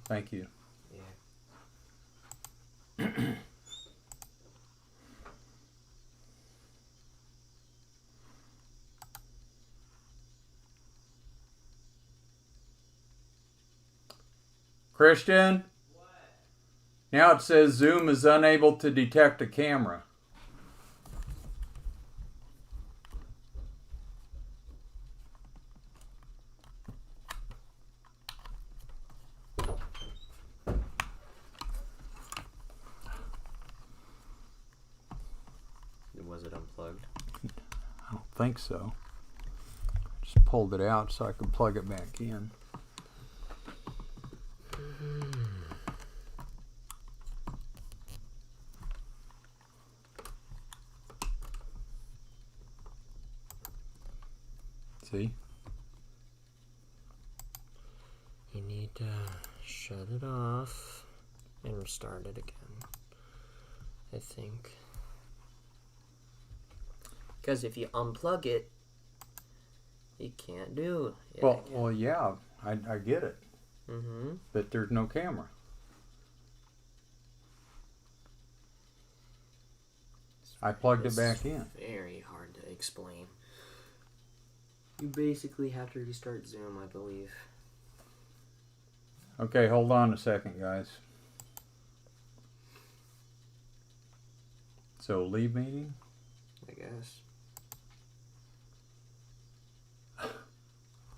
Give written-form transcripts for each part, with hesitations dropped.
Thank you. Yeah. Christian? What? Now it says Zoom is unable to detect a camera. Was it unplugged? I don't think so. Just pulled it out so I could plug it back in. See? You need to shut it off and restart it again, I think. Because if you unplug it, you can't do it. Well, yeah, I get it. Mm-hmm. But there's no camera. I plugged it back in. Very hard to explain. You basically have to restart Zoom, I believe. Okay, hold on a second, guys. So, leave meeting? I guess.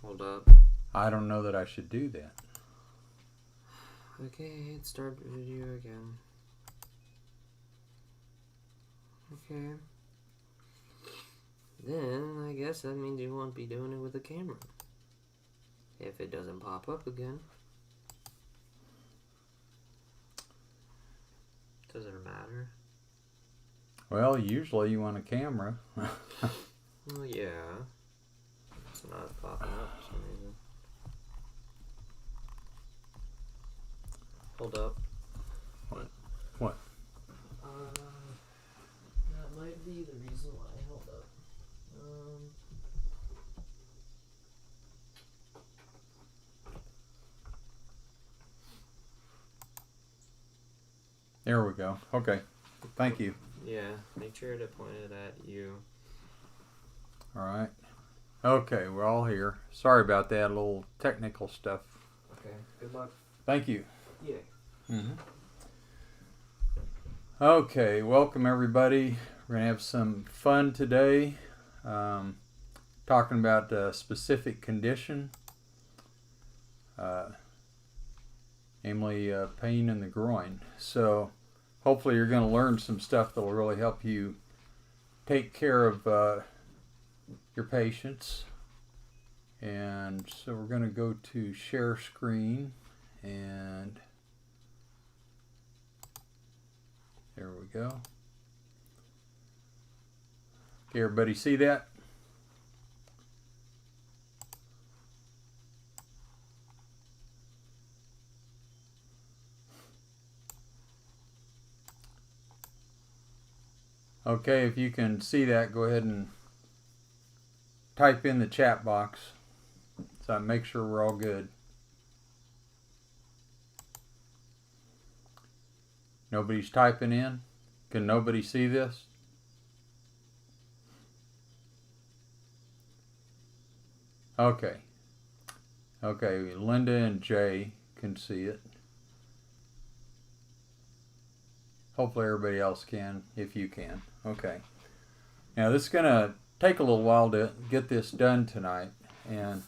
Hold up. I don't know that I should do that. Okay, hit start video again. Okay. Then, I guess that means you won't be doing it with the camera. If it doesn't pop up again. Does it matter? Well, usually you want a camera. Well, yeah. It's not popping up for some reason. Hold up. What? That might be the reason why. Hold up. There we go. Okay. Thank you. Yeah, make sure to point it at you. All right. Okay, we're all here. Sorry about that, a little technical stuff. Okay, good luck. Thank you. Yeah. Mm-hmm. Okay, welcome everybody. We're going to have some fun today, talking about a specific condition, namely pain in the groin. So hopefully you're going to learn some stuff that will really help you take care of your patients. And so we're going to go to share screen, and there we go. Okay, everybody see that? Okay, if you can see that, go ahead and type in the chat box so I make sure we're all good. Nobody's typing in? Can nobody see this? Okay. Okay, Linda and Jay can see it. Hopefully everybody else can, if you can. Okay. Now this is going to take a little while to get this done tonight. And,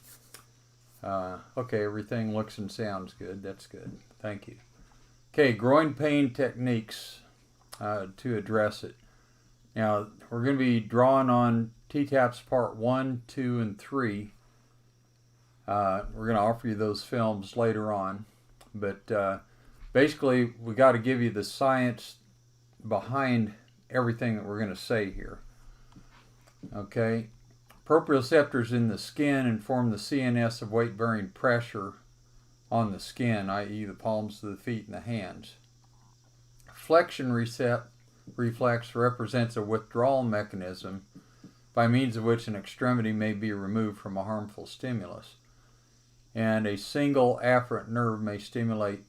okay, everything looks and sounds good. That's good. Thank you. Okay, groin pain techniques to address it. Now, we're going to be drawing on T-TAPS Part 1, 2, and 3. We're going to offer you those films later on. But basically, we got to give you the science behind everything that we're going to say here. Okay? Proprioceptors in the skin inform the CNS of weight-bearing pressure on the skin, i.e. the palms of the feet and the hands. Flexion reflex represents a withdrawal mechanism by means of which an extremity may be removed from a harmful stimulus. And a single afferent nerve may stimulate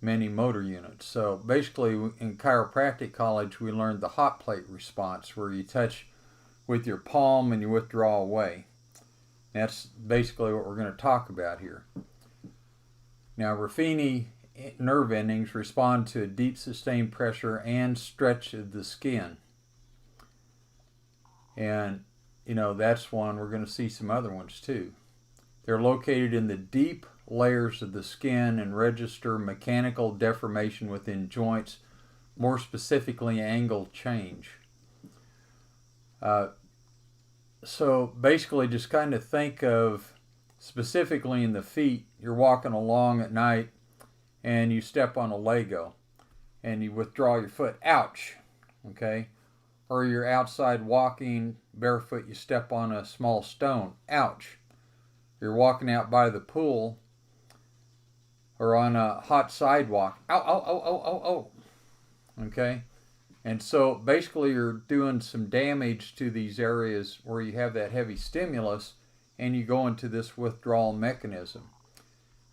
many motor units. So basically, in chiropractic college, we learned the hot plate response, where you touch with your palm and you withdraw away. That's basically what we're going to talk about here. Now, Ruffini nerve endings respond to a deep sustained pressure and stretch of the skin. And, that's one. We're going to see some other ones too. They're located in the deep layers of the skin and register mechanical deformation within joints, more specifically angle change. So basically, just kind of think of specifically in the feet, you're walking along at night and you step on a Lego and you withdraw your foot. Ouch! Okay? Or you're outside walking barefoot, you step on a small stone. Ouch! You're walking out by the pool or on a hot sidewalk. Ow, ow, ow, ow, ow, ow. Okay? And so basically you're doing some damage to these areas where you have that heavy stimulus, and you go into this withdrawal mechanism.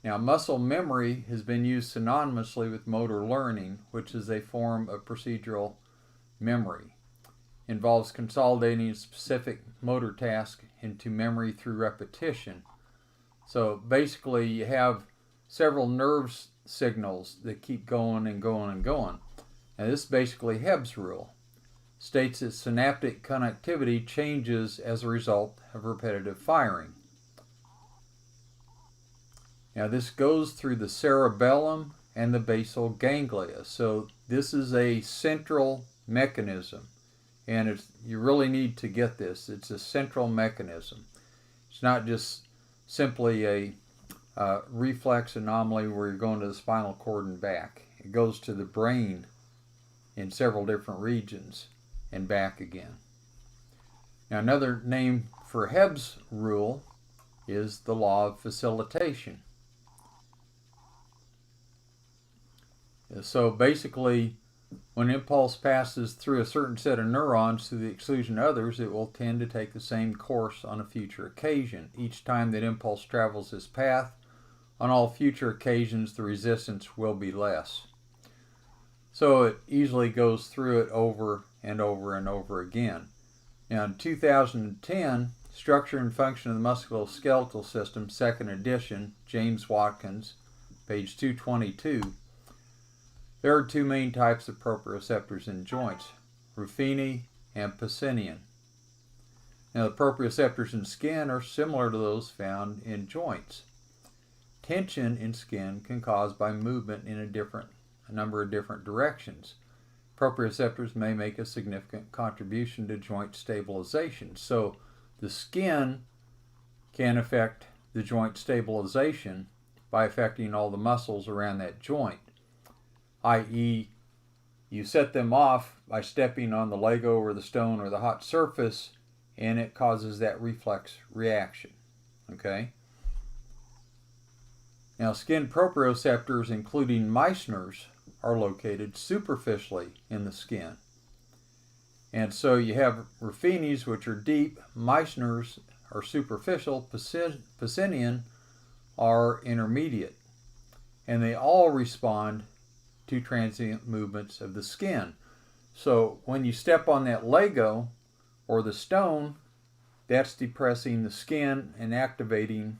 Now, muscle memory has been used synonymously with motor learning, which is a form of procedural memory. It involves consolidating a specific motor task into memory through repetition. So basically you have several nerve signals that keep going and going and going. Now, this is basically Hebb's rule. States that synaptic connectivity changes as a result of repetitive firing. Now, this goes through the cerebellum and the basal ganglia. So this is a central mechanism, and you really need to get this. It's a central mechanism. It's not just simply a reflex anomaly where you're going to the spinal cord and back. It goes to the brain in several different regions and back again. Now, another name for Hebb's rule is the law of facilitation. So basically, when impulse passes through a certain set of neurons to the exclusion of others, it will tend to take the same course on a future occasion. Each time that impulse travels this path, on all future occasions, the resistance will be less. So it easily goes through it over and over and over again. Now, in 2010, Structure and Function of the Musculoskeletal System, 2nd edition, James Watkins, page 222, there are two main types of proprioceptors in joints, Ruffini and Pacinian. Now, the proprioceptors in skin are similar to those found in joints. Tension in skin can cause by movement in a number of different directions. Proprioceptors may make a significant contribution to joint stabilization. So the skin can affect the joint stabilization by affecting all the muscles around that joint, i.e., you set them off by stepping on the Lego or the stone or the hot surface, and it causes that reflex reaction. Okay? Now, skin proprioceptors, including Meissner's, are located superficially in the skin. And so you have Ruffini's, which are deep, Meissner's are superficial, Pacinian are intermediate. And they all respond to transient movements of the skin. So when you step on that Lego or the stone, that's depressing the skin and activating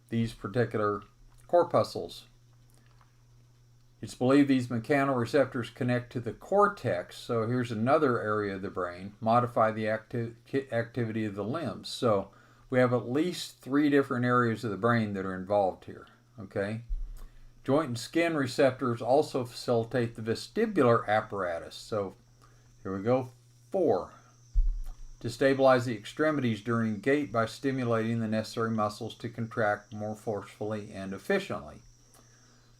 these particular corpuscles. It's believed these mechanoreceptors connect to the cortex, so here's another area of the brain, modify the activity of the limbs. So we have at least 3 different areas of the brain that are involved here. Okay? Joint and skin receptors also facilitate the vestibular apparatus. So here we go, 4. To stabilize the extremities during gait by stimulating the necessary muscles to contract more forcefully and efficiently.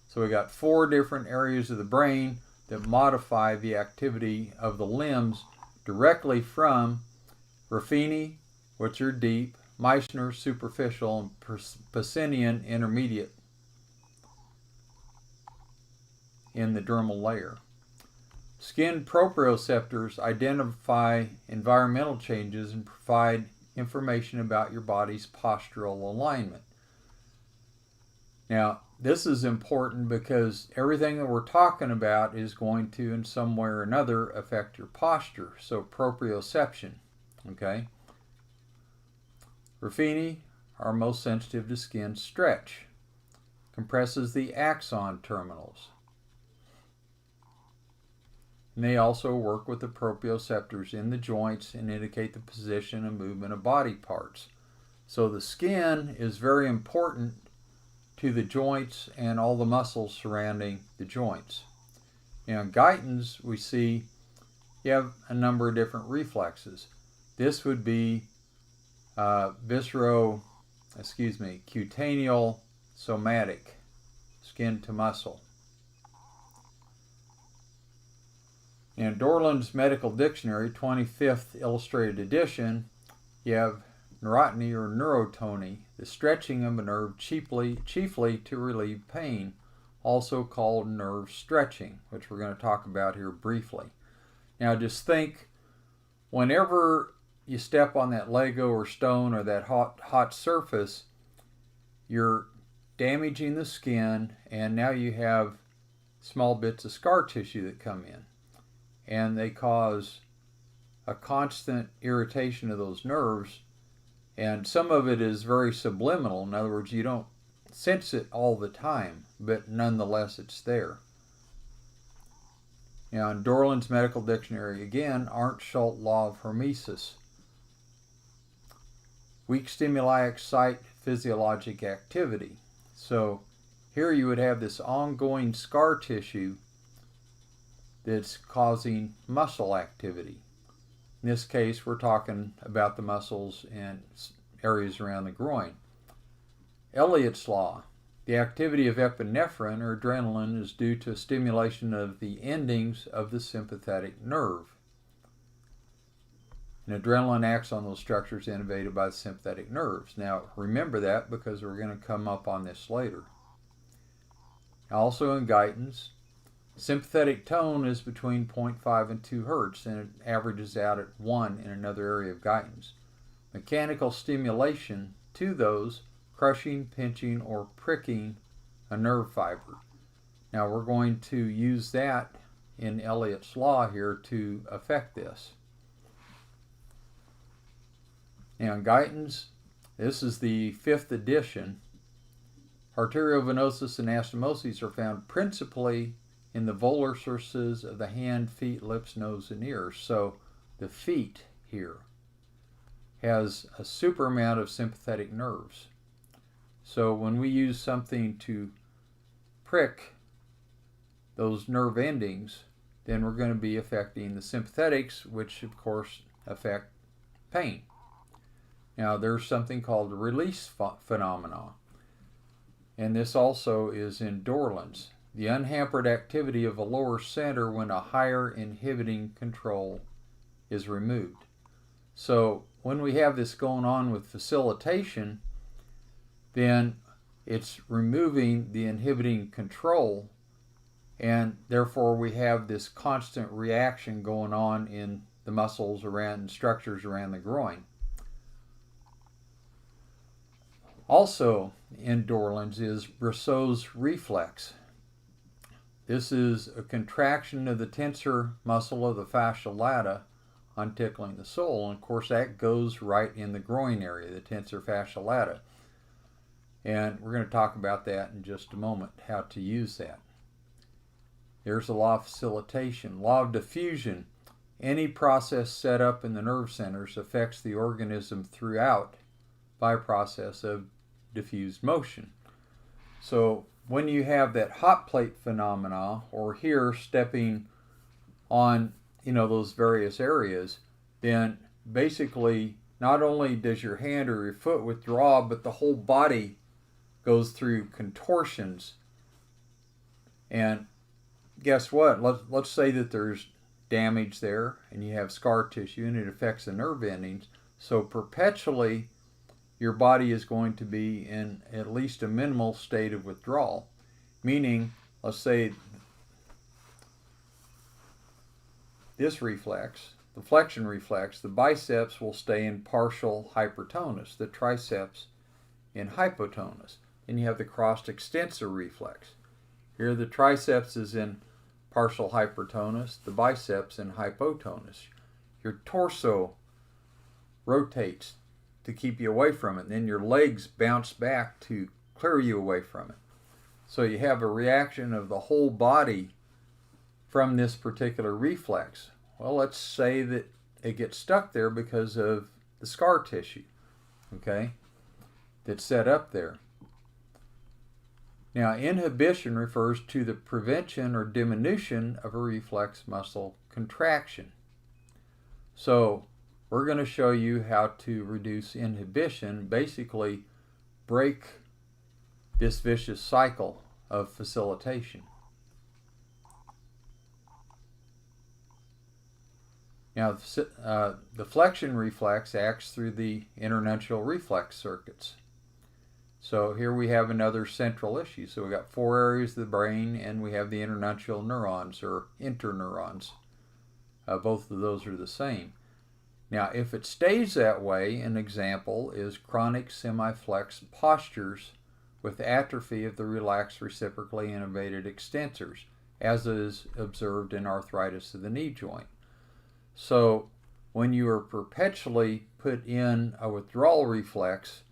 So we got 4 different areas of the brain that modify the activity of the limbs directly from Ruffini, which are deep, Meissner superficial, and Pacinian intermediate in the dermal layer. Skin proprioceptors identify environmental changes and provide information about your body's postural alignment. Now, this is important because everything that we're talking about is going to, in some way or another, affect your posture. So proprioception, okay? Ruffini are most sensitive to skin stretch. Compresses the axon terminals. And they also work with the proprioceptors in the joints and indicate the position and movement of body parts. So the skin is very important to the joints and all the muscles surrounding the joints. Now in Guyton's, we see you have a number of different reflexes. This would be cutaneal somatic, skin to muscle. In Dorland's Medical Dictionary, 25th Illustrated Edition, you have neurotony or neurotony, the stretching of a nerve chiefly to relieve pain, also called nerve stretching, which we're going to talk about here briefly. Now just think, whenever you step on that Lego or stone or that hot surface, you're damaging the skin, and now you have small bits of scar tissue that come in, and they cause a constant irritation of those nerves, and some of it is very subliminal. In other words, you don't sense it all the time, but nonetheless it's there. Now in Dorland's Medical Dictionary, again, Arndt-Schultz law of hormesis. Weak stimuli excite physiologic activity. So here you would have this ongoing scar tissue that's causing muscle activity. In this case, we're talking about the muscles and areas around the groin. Elliott's law. The activity of epinephrine or adrenaline is due to stimulation of the endings of the sympathetic nerve. And adrenaline acts on those structures innervated by the sympathetic nerves. Now, remember that because we're going to come up on this later. Also in Guyton's, sympathetic tone is between 0.5 and 2 hertz, and it averages out at 1 in another area of Guyton's. Mechanical stimulation to those, crushing, pinching, or pricking a nerve fiber. Now we're going to use that in Elliott's law here to affect this. Now in Guyton's, this is the 5th edition. Arteriovenosis and anastomosis are found principally in the volar surfaces of the hand, feet, lips, nose, and ears. So the feet here has a super amount of sympathetic nerves. So when we use something to prick those nerve endings, then we're going to be affecting the sympathetics, which of course affect pain. Now there's something called the release phenomena, and this also is in Dorland's. The unhampered activity of a lower center when a higher inhibiting control is removed. So when we have this going on with facilitation, then it's removing the inhibiting control, and therefore we have this constant reaction going on in the muscles around and structures around the groin. Also in Dorland's is Brosseau's reflex. This is a contraction of the tensor muscle of the fascia lata on tickling the sole, and of course that goes right in the groin area, the tensor fascia lata. And we're going to talk about that in just a moment, how to use that. There's the law of facilitation. Law of diffusion. Any process set up in the nerve centers affects the organism throughout by a process of diffused motion. So when you have that hot plate phenomena, or here stepping on those various areas, then basically not only does your hand or your foot withdraw, but the whole body goes through contortions. And guess what? Let's say that there's damage there and you have scar tissue and it affects the nerve endings. So perpetually your body is going to be in at least a minimal state of withdrawal. Meaning, let's say this reflex, the flexion reflex, the biceps will stay in partial hypertonus, the triceps in hypotonus. and you have the crossed extensor reflex. Here the triceps is in partial hypertonus, the biceps in hypotonus. Your torso rotates to keep you away from it, and then your legs bounce back to clear you away from it. So you have a reaction of the whole body from this particular reflex. Well, let's say that it gets stuck there because of the scar tissue, okay, that's set up there. Now, inhibition refers to the prevention or diminution of a reflex muscle contraction. So we're going to show you how to reduce inhibition, basically break this vicious cycle of facilitation. Now, the flexion reflex acts through the internuntial reflex circuits. So here we have another central issue. So we got 4 areas of the brain, and we have the internuntial neurons or interneurons. Both of those are the same. Now, if it stays that way, an example is chronic semiflex postures with atrophy of the relaxed reciprocally innervated extensors, as is observed in arthritis of the knee joint. So when you are perpetually put in a withdrawal reflex,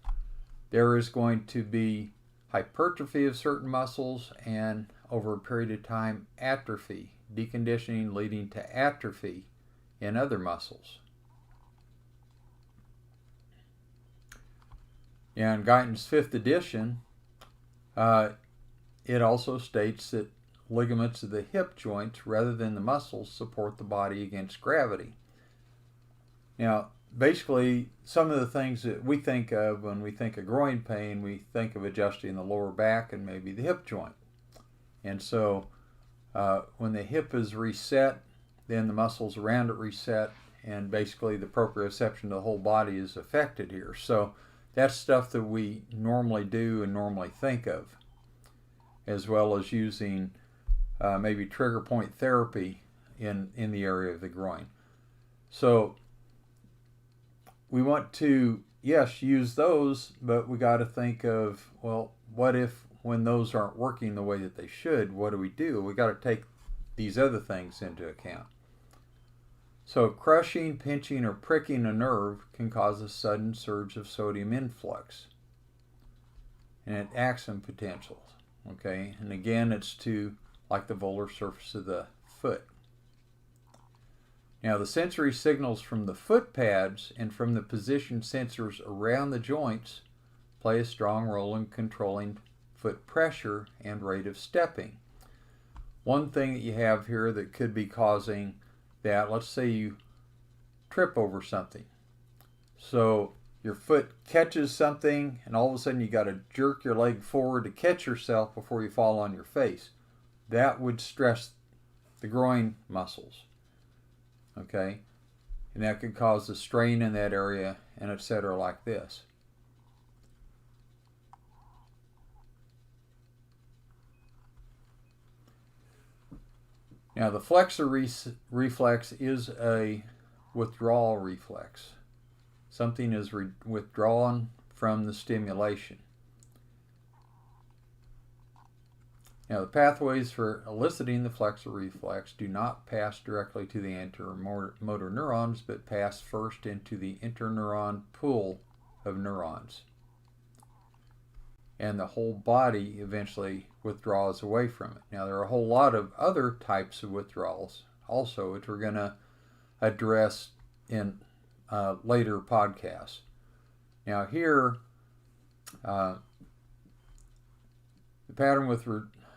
there is going to be hypertrophy of certain muscles and over a period of time atrophy, deconditioning leading to atrophy in other muscles. Now in Guyton's 5th edition, it also states that ligaments of the hip joints rather than the muscles support the body against gravity. Now, basically, some of the things that we think of when we think of groin pain, we think of adjusting the lower back and maybe the hip joint. And so when the hip is reset, then the muscles around it reset, and basically the proprioception of the whole body is affected here. So that's stuff that we normally do and normally think of, as well as using maybe trigger point therapy in the area of the groin. So we want to, yes, use those, but we got to think of, well, what if when those aren't working the way that they should, what do? We got to take these other things into account. So crushing, pinching, or pricking a nerve can cause a sudden surge of sodium influx, and it acts in potentials, okay? And again, it's to like the volar surface of the foot. Now, the sensory signals from the foot pads and from the position sensors around the joints play a strong role in controlling foot pressure and rate of stepping. One thing that you have here that could be causing that, let's say you trip over something. So your foot catches something and all of a sudden you got to jerk your leg forward to catch yourself before you fall on your face. That would stress the groin muscles. Okay, and that could cause a strain in that area, and etc. like this. Now the flexor reflex is a withdrawal reflex. Something is withdrawn from the stimulation. Now, the pathways for eliciting the flexor reflex do not pass directly to the anterior motor neurons, but pass first into the interneuron pool of neurons. And the whole body eventually withdraws away from it. Now, there are a whole lot of other types of withdrawals also, which we're going to address in later podcasts. Now, here, the pattern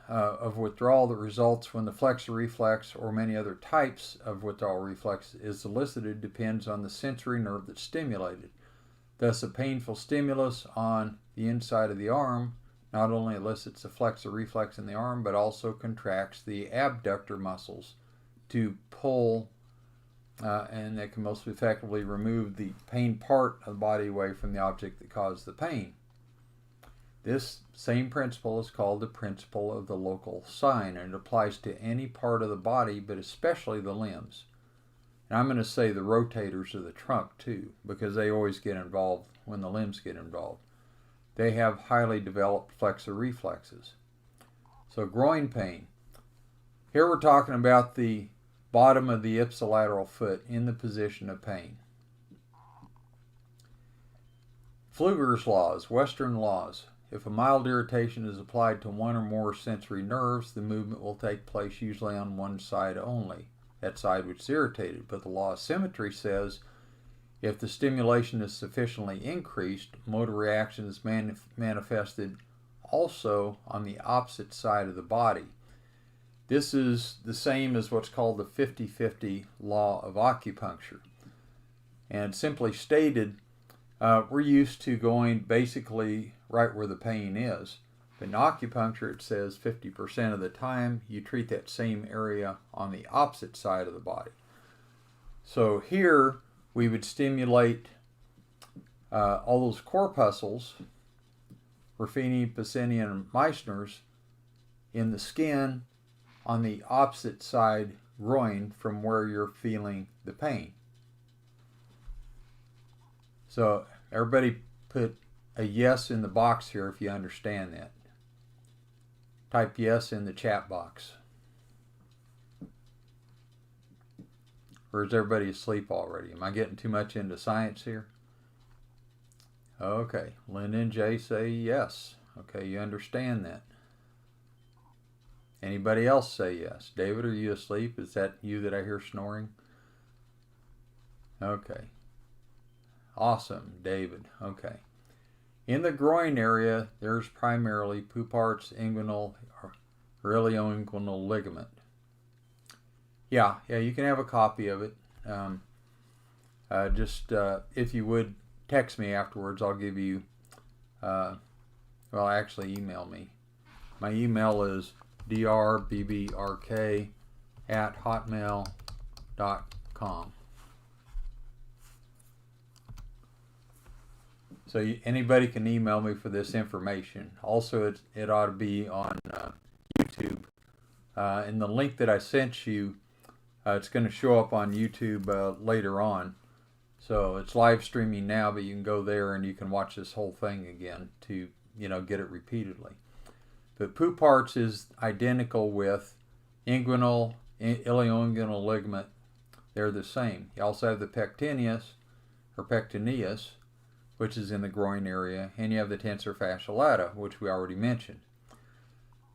of withdrawal that results when the flexor reflex or many other types of withdrawal reflex is elicited depends on the sensory nerve that's stimulated. Thus, a painful stimulus on the inside of the arm not only elicits the flexor reflex in the arm, but also contracts the abductor muscles to pull, and that can most effectively remove the pain part of the body away from the object that caused the pain. This same principle is called the principle of the local sign, and it applies to any part of the body, but especially the limbs. And I'm going to say the rotators of the trunk too, because they always get involved when the limbs get involved. they have highly developed flexor reflexes. So groin pain. Here we're talking about the bottom of the ipsilateral foot in the position of pain. Pfluger's laws, Western laws. If a mild irritation is applied to one or more sensory nerves, the movement will take place usually on one side only, that side which is irritated. But the law of symmetry says if the stimulation is sufficiently increased, motor reaction is manifested also on the opposite side of the body. This is the same as what's called the 50-50 law of acupuncture. And simply stated, we're used to going basically right where the pain is. But in acupuncture, it says 50% of the time you treat that same area on the opposite side of the body. So here we would stimulate all those corpuscles, Ruffini, Pacini, and Meissner's, in the skin on the opposite side groin from where you're feeling the pain. So everybody put a yes in the box here if you understand that. Type yes in the chat box. Or is everybody asleep already? Am I getting too much into science here? Okay, Linda and Jay say yes. Okay, you understand that. Anybody else say yes? David, are you asleep? Is that you that I hear snoring? Okay. Awesome, David. Okay. In the groin area, there's primarily Poupart's inguinal or ilioinguinal ligament. Yeah, you can have a copy of it. If you would text me afterwards, I'll give you, actually email me. My email is drbbRk@hotmail.com. So anybody can email me for this information. Also, it ought to be on YouTube. And the link that I sent you, it's going to show up on YouTube later on. So it's live streaming now, but you can go there and you can watch this whole thing again to get it repeatedly. But Poupart's is identical with inguinal, ilioinguinal ligament. They're the same. You also have the pectineus, which is in the groin area, and you have the tensor fascia lata, which we already mentioned.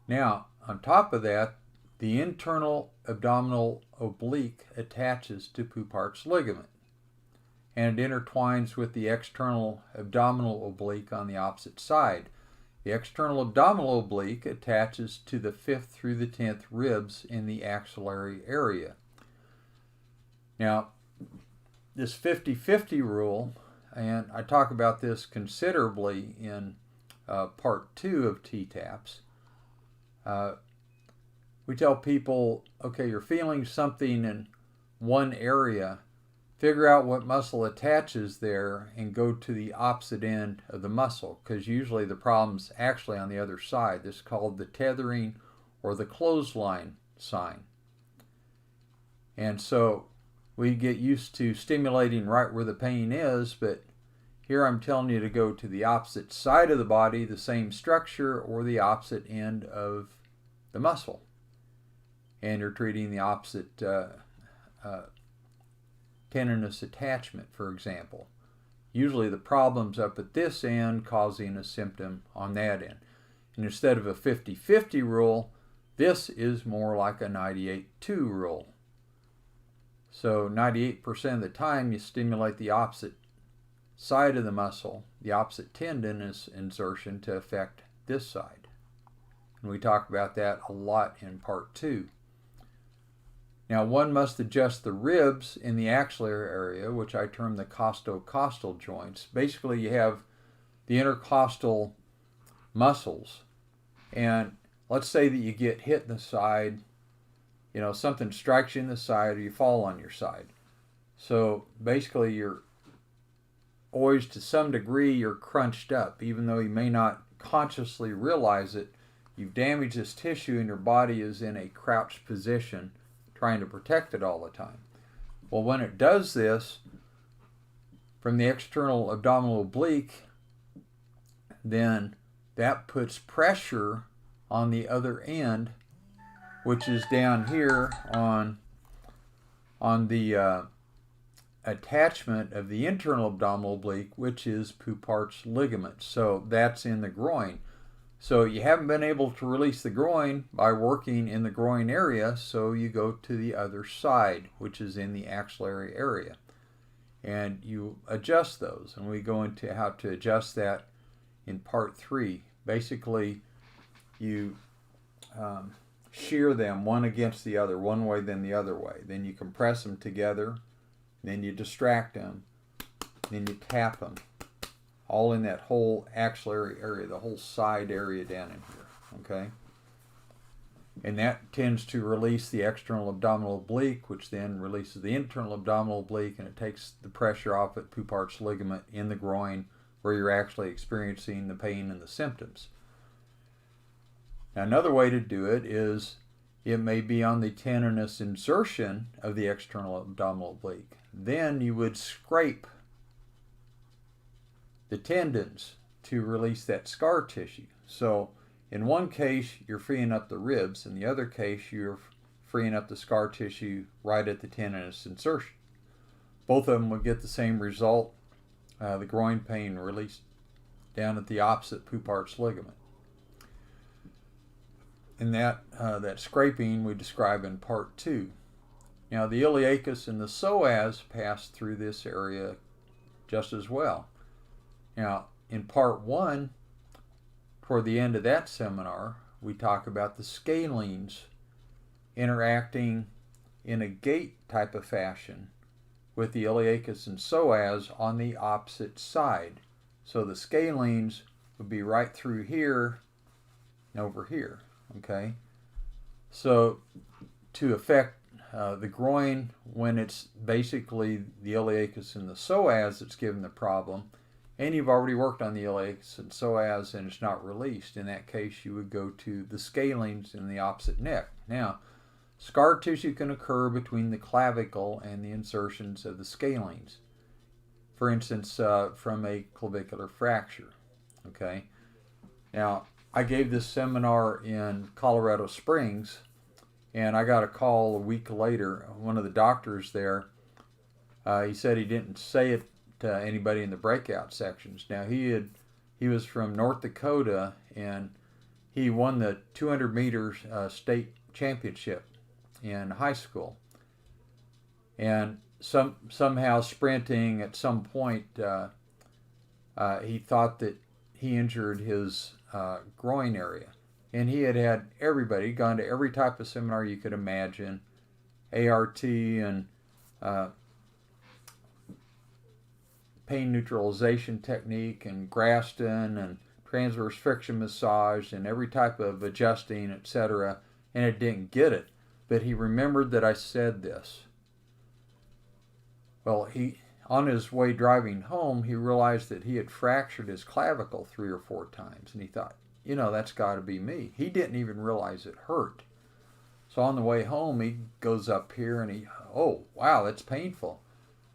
Now, on top of that, the internal abdominal oblique attaches to Poupart's ligament, and it intertwines with the external abdominal oblique on the opposite side. The external abdominal oblique attaches to the 5th through the 10th ribs in the axillary area. Now, this 50-50 rule, and I talk about this considerably in part 2 of T-TAPS. We tell people, okay, you're feeling something in one area, figure out what muscle attaches there and go to the opposite end of the muscle, because usually the problem's actually on the other side. This is called the tethering or the clothesline sign. And so we get used to stimulating right where the pain is, but here I'm telling you to go to the opposite side of the body, the same structure, or the opposite end of the muscle. And you're treating the opposite tendinous attachment, for example. Usually the problem's up at this end causing a symptom on that end. And instead of a 50-50 rule, this is more like a 98-2 rule. So 98% of the time you stimulate the opposite side of the muscle, the opposite tendinous insertion to affect this side. And we talk about that a lot in part 2. Now, one must adjust the ribs in the axillary area, which I term the costocostal joints. Basically, you have the intercostal muscles. And let's say that you get hit in the side, something strikes you in the side, or you fall on your side. So basically, you're always, to some degree, you're crunched up. Even though you may not consciously realize it, you've damaged this tissue and your body is in a crouched position, trying to protect it all the time. Well, when it does this, from the external abdominal oblique, then that puts pressure on the other end, which is down here on the attachment of the internal abdominal oblique, which is Poupart's ligament. So that's in the groin. So you haven't been able to release the groin by working in the groin area, so you go to the other side, which is in the axillary area. And you adjust those, and we go into how to adjust that in part 3. Basically, you shear them one against the other, one way then the other way. Then you compress them together, then you distract them, then you tap them, all in that whole axillary area, the whole side area down in here, okay? And that tends to release the external abdominal oblique, which then releases the internal abdominal oblique, and it takes the pressure off at Poupart's ligament in the groin, where you're actually experiencing the pain and the symptoms. Now, another way to do it is it may be on the tendinous insertion of the external abdominal oblique. Then you would scrape the tendons to release that scar tissue. So in one case, you're freeing up the ribs. In the other case, you're freeing up the scar tissue right at the tendinous insertion. Both of them will get the same result, the groin pain released down at the opposite Poupart's ligament. And that scraping we describe in part 2. Now the iliacus and the psoas pass through this area just as well. Now in part 1, toward the end of that seminar, we talk about the scalenes interacting in a gate type of fashion with the iliacus and psoas on the opposite side. So the scalenes would be right through here and over here. Okay, so to affect the groin, when it's basically the iliacus and the psoas that's given the problem, and you've already worked on the iliacus and psoas and it's not released, in that case you would go to the scalenes in the opposite neck. Now, scar tissue can occur between the clavicle and the insertions of the scalenes. For instance, from a clavicular fracture. Okay, now I gave this seminar in Colorado Springs, and I got a call a week later. One of the doctors there, he said he didn't say it to anybody in the breakout sections. Now he was from North Dakota, and he won the 200 meters state championship in high school. And somehow sprinting at some point, he thought that he injured his groin area, and he had everybody, gone to every type of seminar you could imagine, ART and pain neutralization technique and Graston and transverse friction massage and every type of adjusting, etc., and it didn't get it. But he remembered that I said this. Well, on his way driving home, he realized that he had fractured his clavicle 3 or 4 times, and he thought, that's got to be me. He didn't even realize it hurt. So on the way home, he goes up here and oh, wow, that's painful.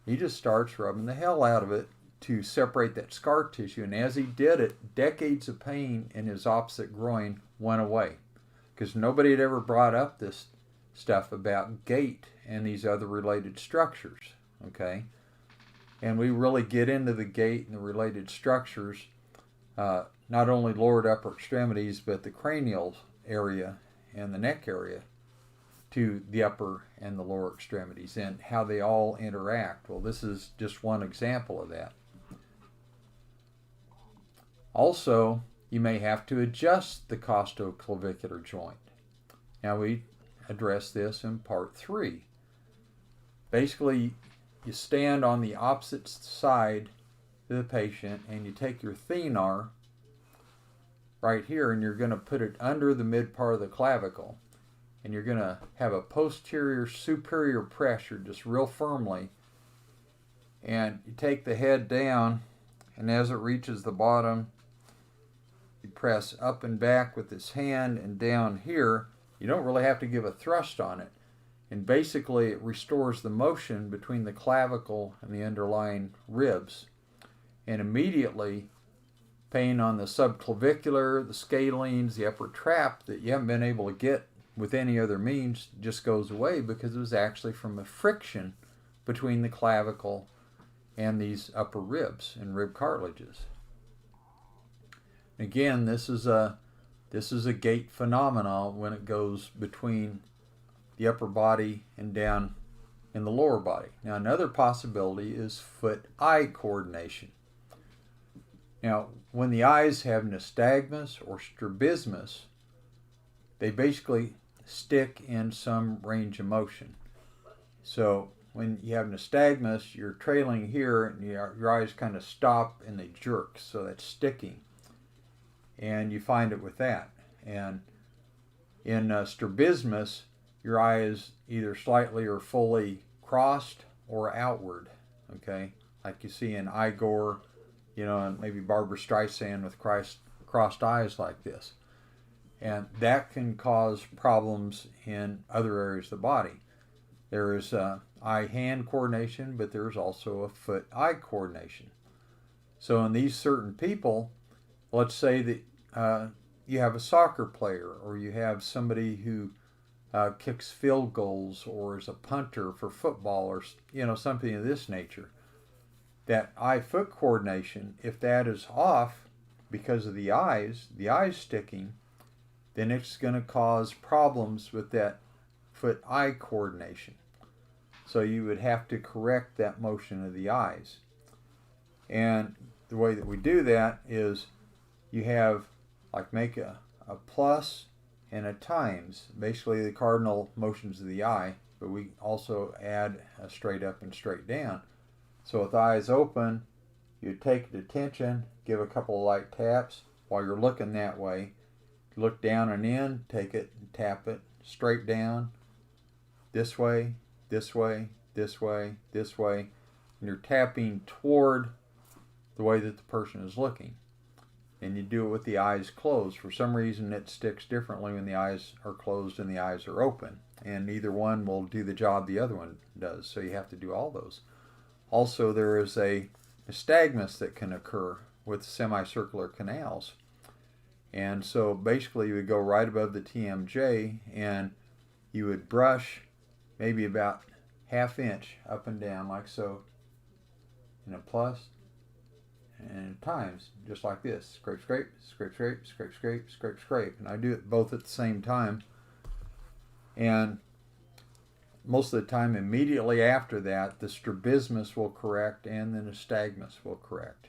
He just starts rubbing the hell out of it to separate that scar tissue, and as he did it, decades of pain in his opposite groin went away, because nobody had ever brought up this stuff about gait and these other related structures, okay? And we really get into the gait and the related structures, not only lower to upper extremities, but the cranial area and the neck area to the upper and the lower extremities, and how they all interact. Well, this is just one example of that. Also, you may have to adjust the costoclavicular joint. Now, we address this in part 3. Basically, you stand on the opposite side of the patient and you take your thenar right here, and you're going to put it under the mid part of the clavicle, and you're going to have a posterior superior pressure just real firmly, and you take the head down, and as it reaches the bottom, you press up and back with this hand, and down here you don't really have to give a thrust on it, and basically it restores the motion between the clavicle and the underlying ribs, and immediately pain on the subclavicular, the scalenes, the upper trap that you haven't been able to get with any other means just goes away because it was actually from a friction between the clavicle and these upper ribs and rib cartilages. Again, this is a gait phenomenon when it goes between the upper body and down in the lower body. Now, another possibility is foot-eye coordination. Now, when the eyes have nystagmus or strabismus, they basically stick in some range of motion. So when you have nystagmus, you're trailing here and your eyes kind of stop and they jerk, so that's sticking. And you find it with that. And in strabismus, your eye is either slightly or fully crossed or outward, okay? Like you see in Igor, and maybe Barbara Streisand with crossed eyes like this. And that can cause problems in other areas of the body. There is eye-hand coordination, but there's also a foot-eye coordination. So in these certain people, let's say that you have a soccer player, or you have somebody who kicks field goals, or is a punter for football, or something of this nature. That eye-foot coordination, if that is off because of the eyes sticking, then it's going to cause problems with that foot-eye coordination. So you would have to correct that motion of the eyes. And the way that we do that is you have, make a plus and a times, basically the cardinal motions of the eye, but we also add a straight up and straight down. So with eyes open, you take it attention, give a couple of light taps while you're looking that way. Look down and in, take it and tap it straight down, this way, this way, this way, this way. And you're tapping toward the way that the person is looking. And you do it with the eyes closed. For some reason, it sticks differently when the eyes are closed and the eyes are open. And neither one will do the job the other one does. So you have to do all those. Also, there is a nystagmus that can occur with semicircular canals. And so basically you would go right above the TMJ and you would brush maybe about ½ inch up and down like so, and a plus and times, just like this. Scrape, scrape, scrape, scrape, scrape, scrape, scrape, scrape. And I do it both at the same time. And most of the time, immediately after that, the strabismus will correct and the nystagmus will correct.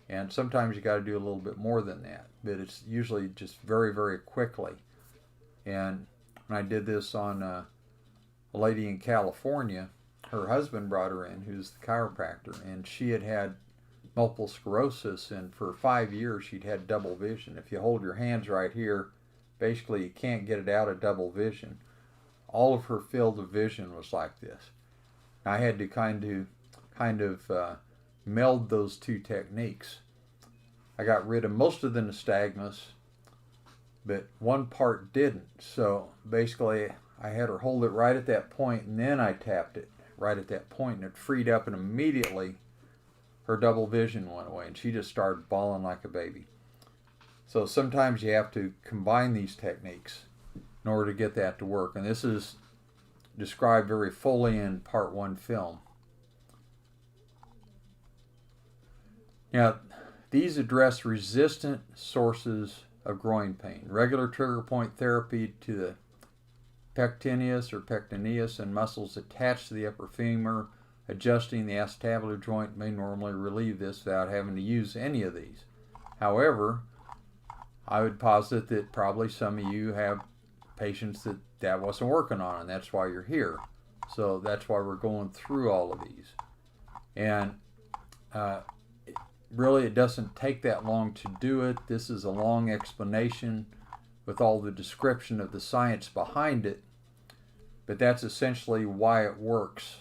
And sometimes you got to do a little bit more than that, but it's usually just very, very quickly. And when I did this on a lady in California, her husband brought her in, who's the chiropractor, and she had multiple sclerosis, and for 5 years she'd had double vision. If you hold your hands right here, basically you can't get it out of double vision. All of her field of vision was like this. I had to kind of meld those two techniques. I got rid of most of the nystagmus, but one part didn't. So basically I had her hold it right at that point, and then I tapped it right at that point, and it freed up, and immediately her double vision went away, and she just started bawling like a baby. So sometimes you have to combine these techniques in order to get that to work. And this is described very fully in Part 1 film. Now, these address resistant sources of groin pain. Regular trigger point therapy to the pectineus or pectineus and muscles attached to the upper femur, adjusting the acetabular joint may normally relieve this without having to use any of these. However, I would posit that probably some of you have patients that wasn't working on, and that's why you're here. So that's why we're going through all of these. And really, it doesn't take that long to do it. This is a long explanation with all the description of the science behind it, but that's essentially why it works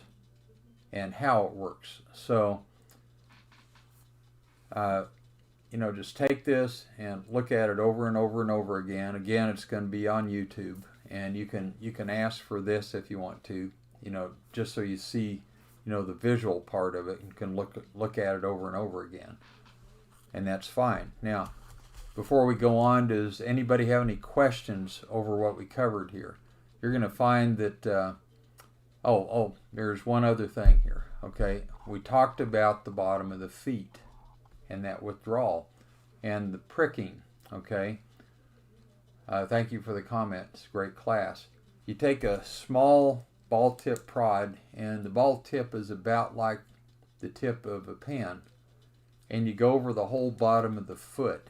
and how it works. So, just take this and look at it over and over and over again. Again, it's going to be on YouTube, and you can ask for this if you want to, just so you see, the visual part of it and can look at it over and over again. and that's fine. Now, before we go on, does anybody have any questions over what we covered here? You're going to find that, there's one other thing here, okay? We talked about the bottom of the feet and that withdrawal and the pricking, okay? Thank you for the comment. It's a great class. You take a small ball tip prod, and the ball tip is about like the tip of a pen, and you go over the whole bottom of the foot.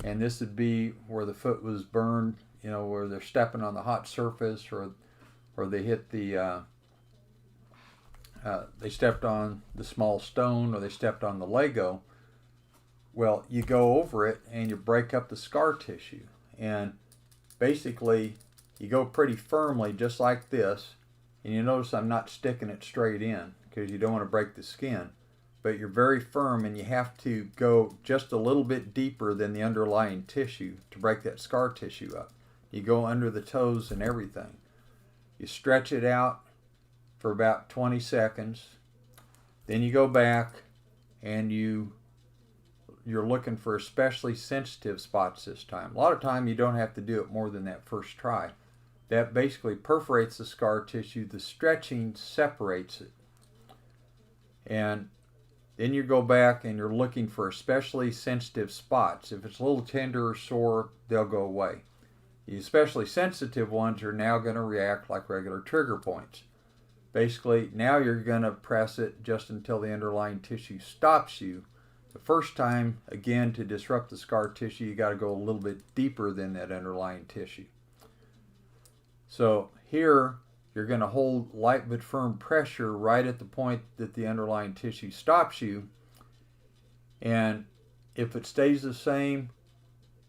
And this would be where the foot was burned, where they're stepping on the hot surface, or they hit the, they stepped on the small stone, or they stepped on the Lego. Well, you go over it and you break up the scar tissue. And basically, you go pretty firmly, just like this. And you notice I'm not sticking it straight in because you don't want to break the skin. But you're very firm, and you have to go just a little bit deeper than the underlying tissue to break that scar tissue up. You go under the toes and everything. You stretch it out for about 20 seconds. Then you go back and you're looking for especially sensitive spots this time. A lot of time you don't have to do it more than that first try. That basically perforates the scar tissue. The stretching separates it. And then you go back and you're looking for especially sensitive spots. If it's a little tender or sore, they'll go away. The especially sensitive ones are now going to react like regular trigger points. Basically, now you're going to press it just until the underlying tissue stops you. The first time, again, to disrupt the scar tissue, you got to go a little bit deeper than that underlying tissue. So here, you're going to hold light but firm pressure right at the point that the underlying tissue stops you. And if it stays the same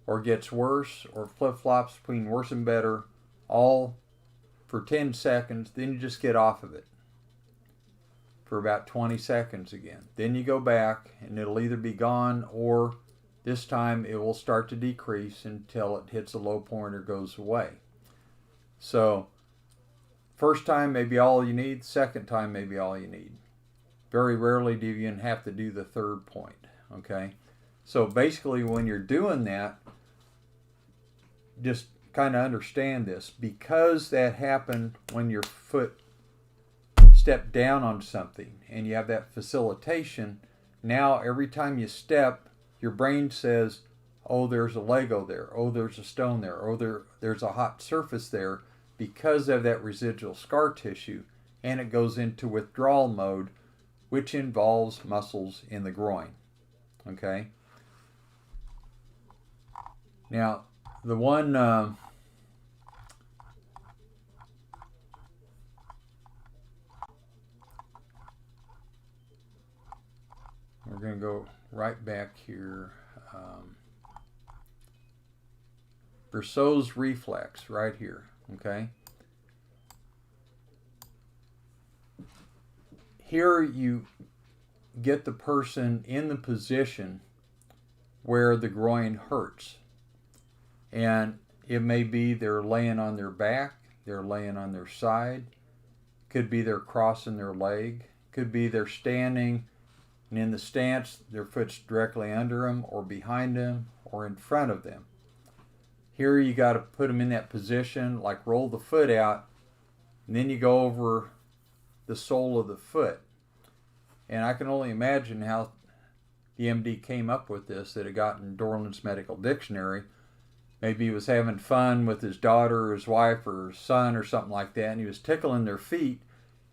or gets worse or flip-flops between worse and better, all for 10 seconds, then you just get off of it for about 20 seconds again. Then you go back and it'll either be gone, or this time it will start to decrease until it hits a low point or goes away. So first time may be all you need, second time may be all you need. Very rarely do you even have to do the third point, okay? So basically when you're doing that, just kind of understand this. Because that happened when your foot stepped down on something and you have that facilitation, now every time you step, your brain says, oh, there's a Lego there, oh, there's a stone there, oh, there's a hot surface there, because of that residual scar tissue, and it goes into withdrawal mode, which involves muscles in the groin. Okay? Now, the one we're going to go right back here. Brissot's reflex, right here. Okay. Here you get the person in the position where the groin hurts. And it may be they're laying on their back, they're laying on their side, could be they're crossing their leg, could be they're standing, and in the stance their foot's directly under them or behind them or in front of them. Here you got to put them in that position, like roll the foot out, and then you go over the sole of the foot. And I can only imagine how the MD came up with this, that it got in Dorland's Medical Dictionary. Maybe he was having fun with his daughter or his wife or his son or something like that, and he was tickling their feet,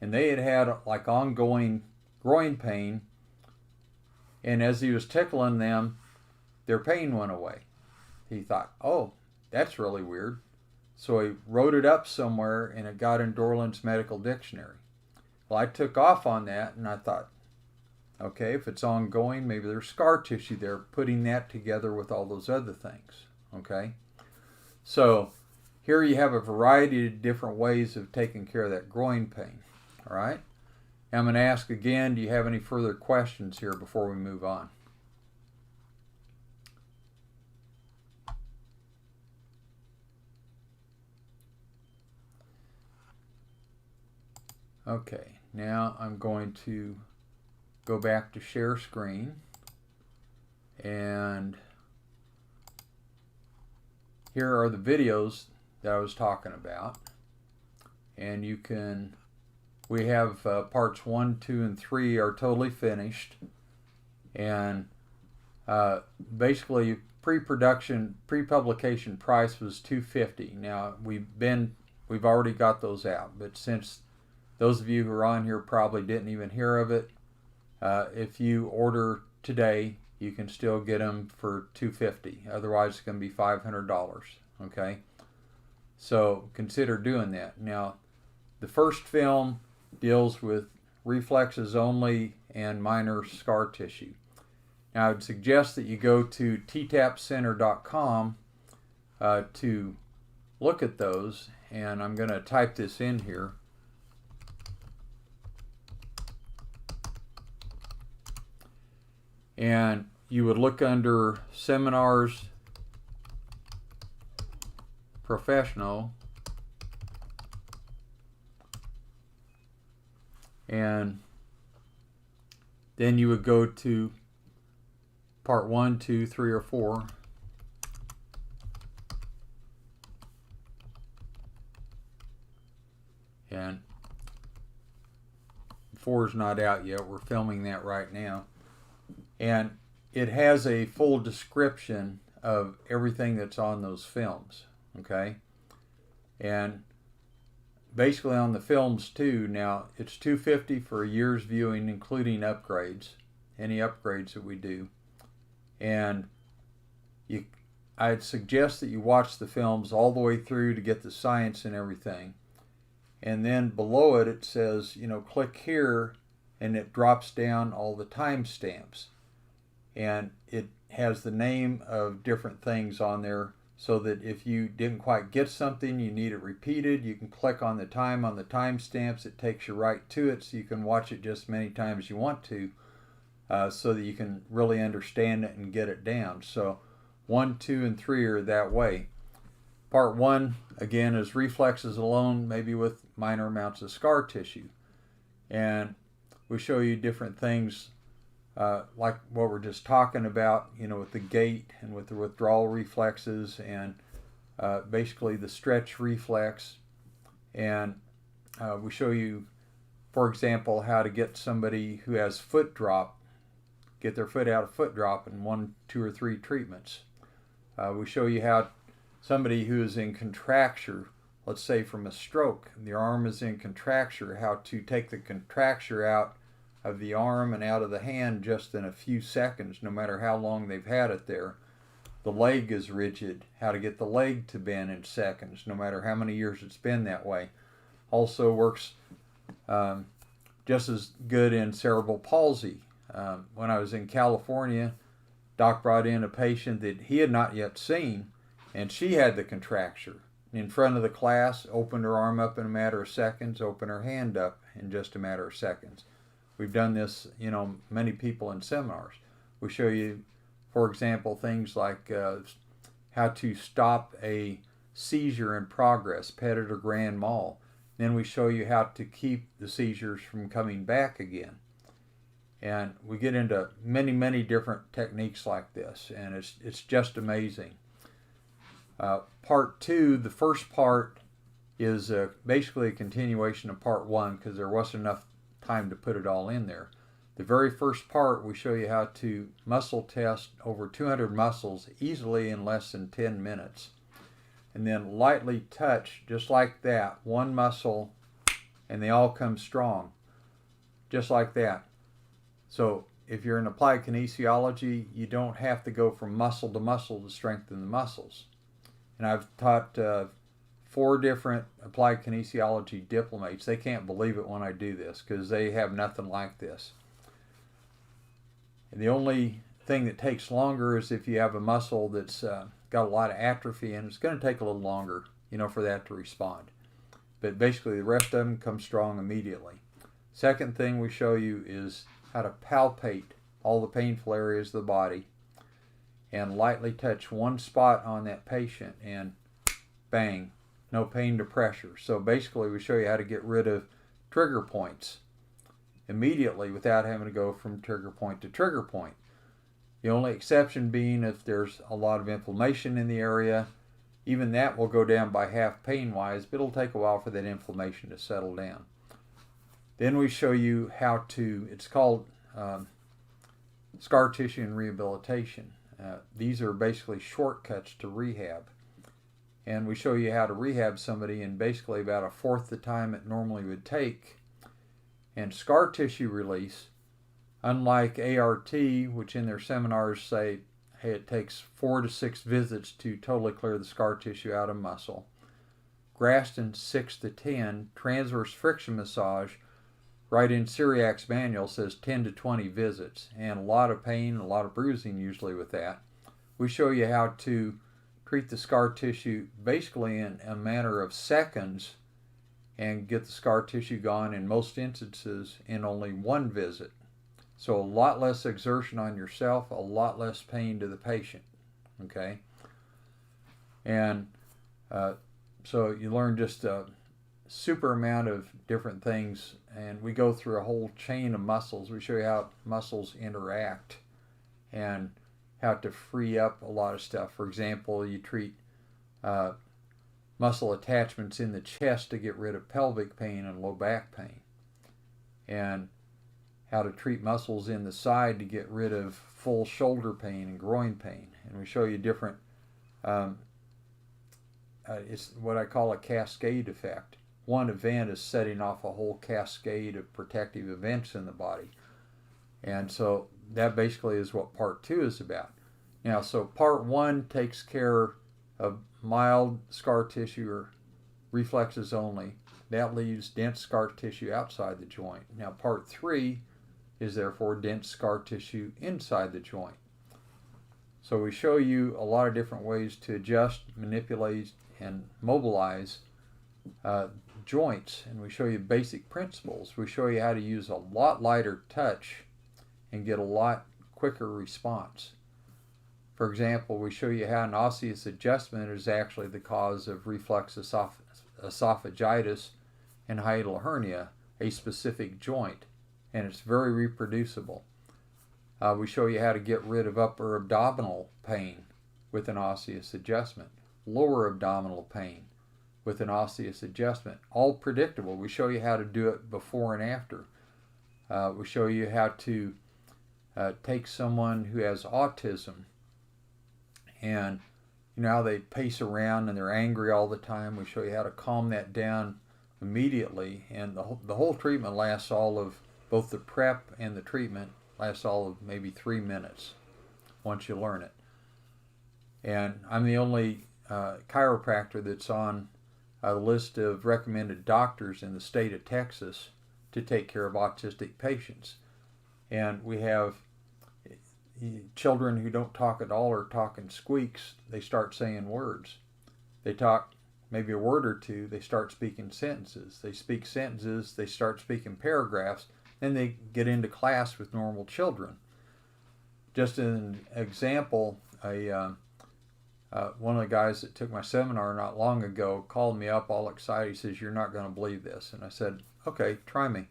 and they had like ongoing groin pain. And as he was tickling them, their pain went away. He thought, oh, that's really weird. So he wrote it up somewhere, and it got in Dorland's Medical Dictionary. Well, I took off on that, and I thought, okay, if it's ongoing, maybe there's scar tissue there, putting that together with all those other things, okay? So here you have a variety of different ways of taking care of that groin pain, all right? I'm going to ask again, do you have any further questions here before we move on? Okay, now I'm going to go back to share screen. And here are the videos that I was talking about. And you can, we have parts 1, 2, and 3 are totally finished. And basically pre-publication price was $250. Now we've already got those out, but since those of you who are on here probably didn't even hear of it, if you order today, you can still get them for $250. Otherwise, it's going to be $500. Okay, so consider doing that. Now, the first film deals with reflexes only and minor scar tissue. Now, I would suggest that you go to ttapcenter.com to look at those, and I'm going to type this in here. And you would look under Seminars Professional, and then you would go to part 1, 2, 3, or 4. And 4 is not out yet. We're filming that right now. And it has a full description of everything that's on those films. Okay? And basically on the films too, now it's $250 for a year's viewing, including upgrades, any upgrades that we do. And I'd suggest that you watch the films all the way through to get the science and everything. And then below it, it says, click here, and it drops down all the timestamps. And it has the name of different things on there, so that if you didn't quite get something, you need it repeated, you can click on the time on the timestamps. It takes you right to it, so you can watch it just as many times as you want to, so that you can really understand it and get it down. So 1, 2, and 3 are that way. Part 1, again, is reflexes alone, maybe with minor amounts of scar tissue. And we show you different things like what we're just talking about, with the gait and with the withdrawal reflexes, and basically the stretch reflex. And we show you, for example, how to get somebody who has foot drop, get their foot out of foot drop in 1, 2, or 3 treatments. We show you how somebody who is in contracture, let's say from a stroke, the arm is in contracture, how to take the contracture out of the arm and out of the hand just in a few seconds, no matter how long they've had it there. The leg is rigid, how to get the leg to bend in seconds, no matter how many years it's been that way. Also works just as good in cerebral palsy. When I was in California, Doc brought in a patient that he had not yet seen, and she had the contracture. In front of the class, opened her arm up in a matter of seconds, opened her hand up in just a matter of seconds. We've done this, many people in seminars. We show you, for example, things like how to stop a seizure in progress, petit or grand mal. Then we show you how to keep the seizures from coming back again. And we get into many, many different techniques like this, and it's just amazing. Part 2, the first part is basically a continuation of part 1, because there wasn't enough time to put it all in there. The very first part, we show you how to muscle test over 200 muscles easily in less than 10 minutes. And then lightly touch, just like that, one muscle, and they all come strong, just like that. So if you're in applied kinesiology, you don't have to go from muscle to strengthen the muscles. And I've taught 4 different applied kinesiology diplomates. They can't believe it when I do this, because they have nothing like this. And the only thing that takes longer is if you have a muscle that's got a lot of atrophy, and it's going to take a little longer, for that to respond. But basically, the rest of them come strong immediately. Second thing we show you is how to palpate all the painful areas of the body and lightly touch one spot on that patient, and bang, no pain to pressure. So basically, we show you how to get rid of trigger points immediately without having to go from trigger point to trigger point. The only exception being if there's a lot of inflammation in the area. Even that will go down by half pain-wise, but it'll take a while for that inflammation to settle down. Then we show you how to, it's called scar tissue and rehabilitation. These are basically shortcuts to rehab. And we show you how to rehab somebody in basically about a fourth the time it normally would take. And scar tissue release, unlike ART, which in their seminars say, hey, it takes 4 to 6 visits to totally clear the scar tissue out of muscle. Graston 6 to 10, transverse friction massage, right in Cyriac's manual says 10 to 20 visits, and a lot of pain, a lot of bruising usually with that. We show you how to treat the scar tissue basically in a matter of seconds and get the scar tissue gone in most instances in only 1 visit. So a lot less exertion on yourself, a lot less pain to the patient, okay? And so you learn just a super amount of different things, and we go through a whole chain of muscles. We show you how muscles interact and how to free up a lot of stuff. For example, you treat muscle attachments in the chest to get rid of pelvic pain and low back pain, and how to treat muscles in the side to get rid of full shoulder pain and groin pain. And we show you different, it's what I call a cascade effect. One event is setting off a whole cascade of protective events in the body. And so that basically is what part 2 is about. Now, so part 1 takes care of mild scar tissue or reflexes only. That leaves dense scar tissue outside the joint. Now, part 3 is therefore dense scar tissue inside the joint. So we show you a lot of different ways to adjust, manipulate, and mobilize joints, and we show you basic principles. We show you how to use a lot lighter touch and get a lot quicker response. For example, we show you how an osseous adjustment is actually the cause of reflex esophagitis and hiatal hernia, a specific joint, and it's very reproducible. We show you how to get rid of upper abdominal pain with an osseous adjustment, lower abdominal pain with an osseous adjustment, all predictable. We show you how to do it before and after. We show you how to take someone who has autism, and you know how they pace around and they're angry all the time. We show you how to calm that down immediately, and the whole treatment lasts all of, both the prep and the treatment lasts all of maybe 3 minutes once you learn it. And I'm the only chiropractor that's on a list of recommended doctors in the state of Texas to take care of autistic patients. And we have children who don't talk at all or talk in squeaks. They start saying words. They talk maybe a word or two, they start speaking sentences. They speak sentences, they start speaking paragraphs, then they get into class with normal children. Just an example, one of the guys that took my seminar not long ago called me up all excited. He says, "You're not going to believe this." And I said, "Okay, try me."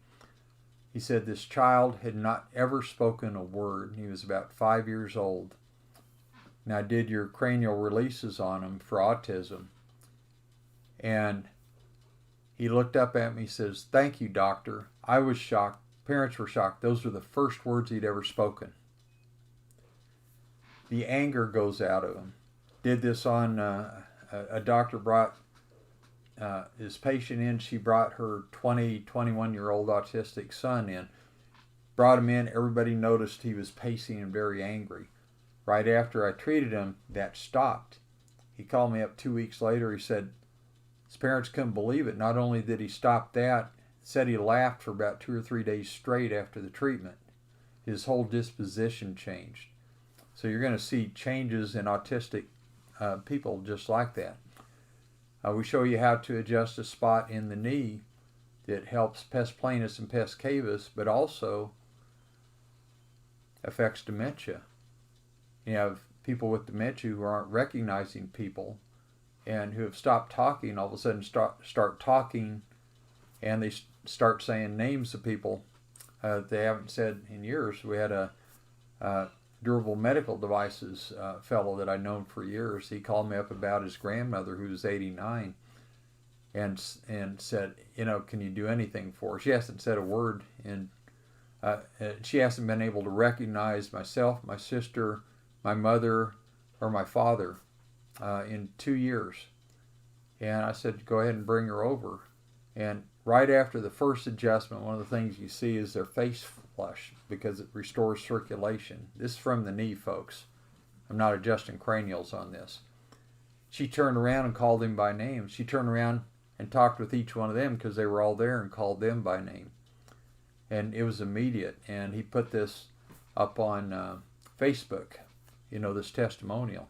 He said this child had not ever spoken a word. He was about 5 years old. Now, I did your cranial releases on him for autism. And he looked up at me and says, "Thank you, doctor." I was shocked. Parents were shocked. Those were the first words he'd ever spoken. The anger goes out of him. Did this on a doctor brought his patient in. She brought her 21-year-old autistic son in. Brought him in. Everybody noticed he was pacing and very angry. Right after I treated him, that stopped. He called me up 2 weeks later. He said his parents couldn't believe it. Not only did he stop that, said he laughed for about 2 or 3 days straight after the treatment. His whole disposition changed. So you're going to see changes in autistic people just like that. We show you how to adjust a spot in the knee that helps pes planus and pes cavus, but also affects dementia. You have people with dementia who aren't recognizing people and who have stopped talking, all of a sudden start talking, and they start saying names of people they haven't said in years. We had a durable medical devices fellow that I'd known for years. He called me up about his grandmother who was 89 and said, can you do anything for her? She hasn't said a word in, she hasn't been able to recognize myself, my sister, my mother, or my father in 2 years. And I said, go ahead and bring her over. And right after the first adjustment, one of the things you see is their face flush because it restores circulation. This is from the knee, folks. I'm not adjusting cranials on this. She turned around and called him by name. She turned around and talked with each one of them because they were all there and called them by name. And it was immediate. And he put this up on Facebook, this testimonial.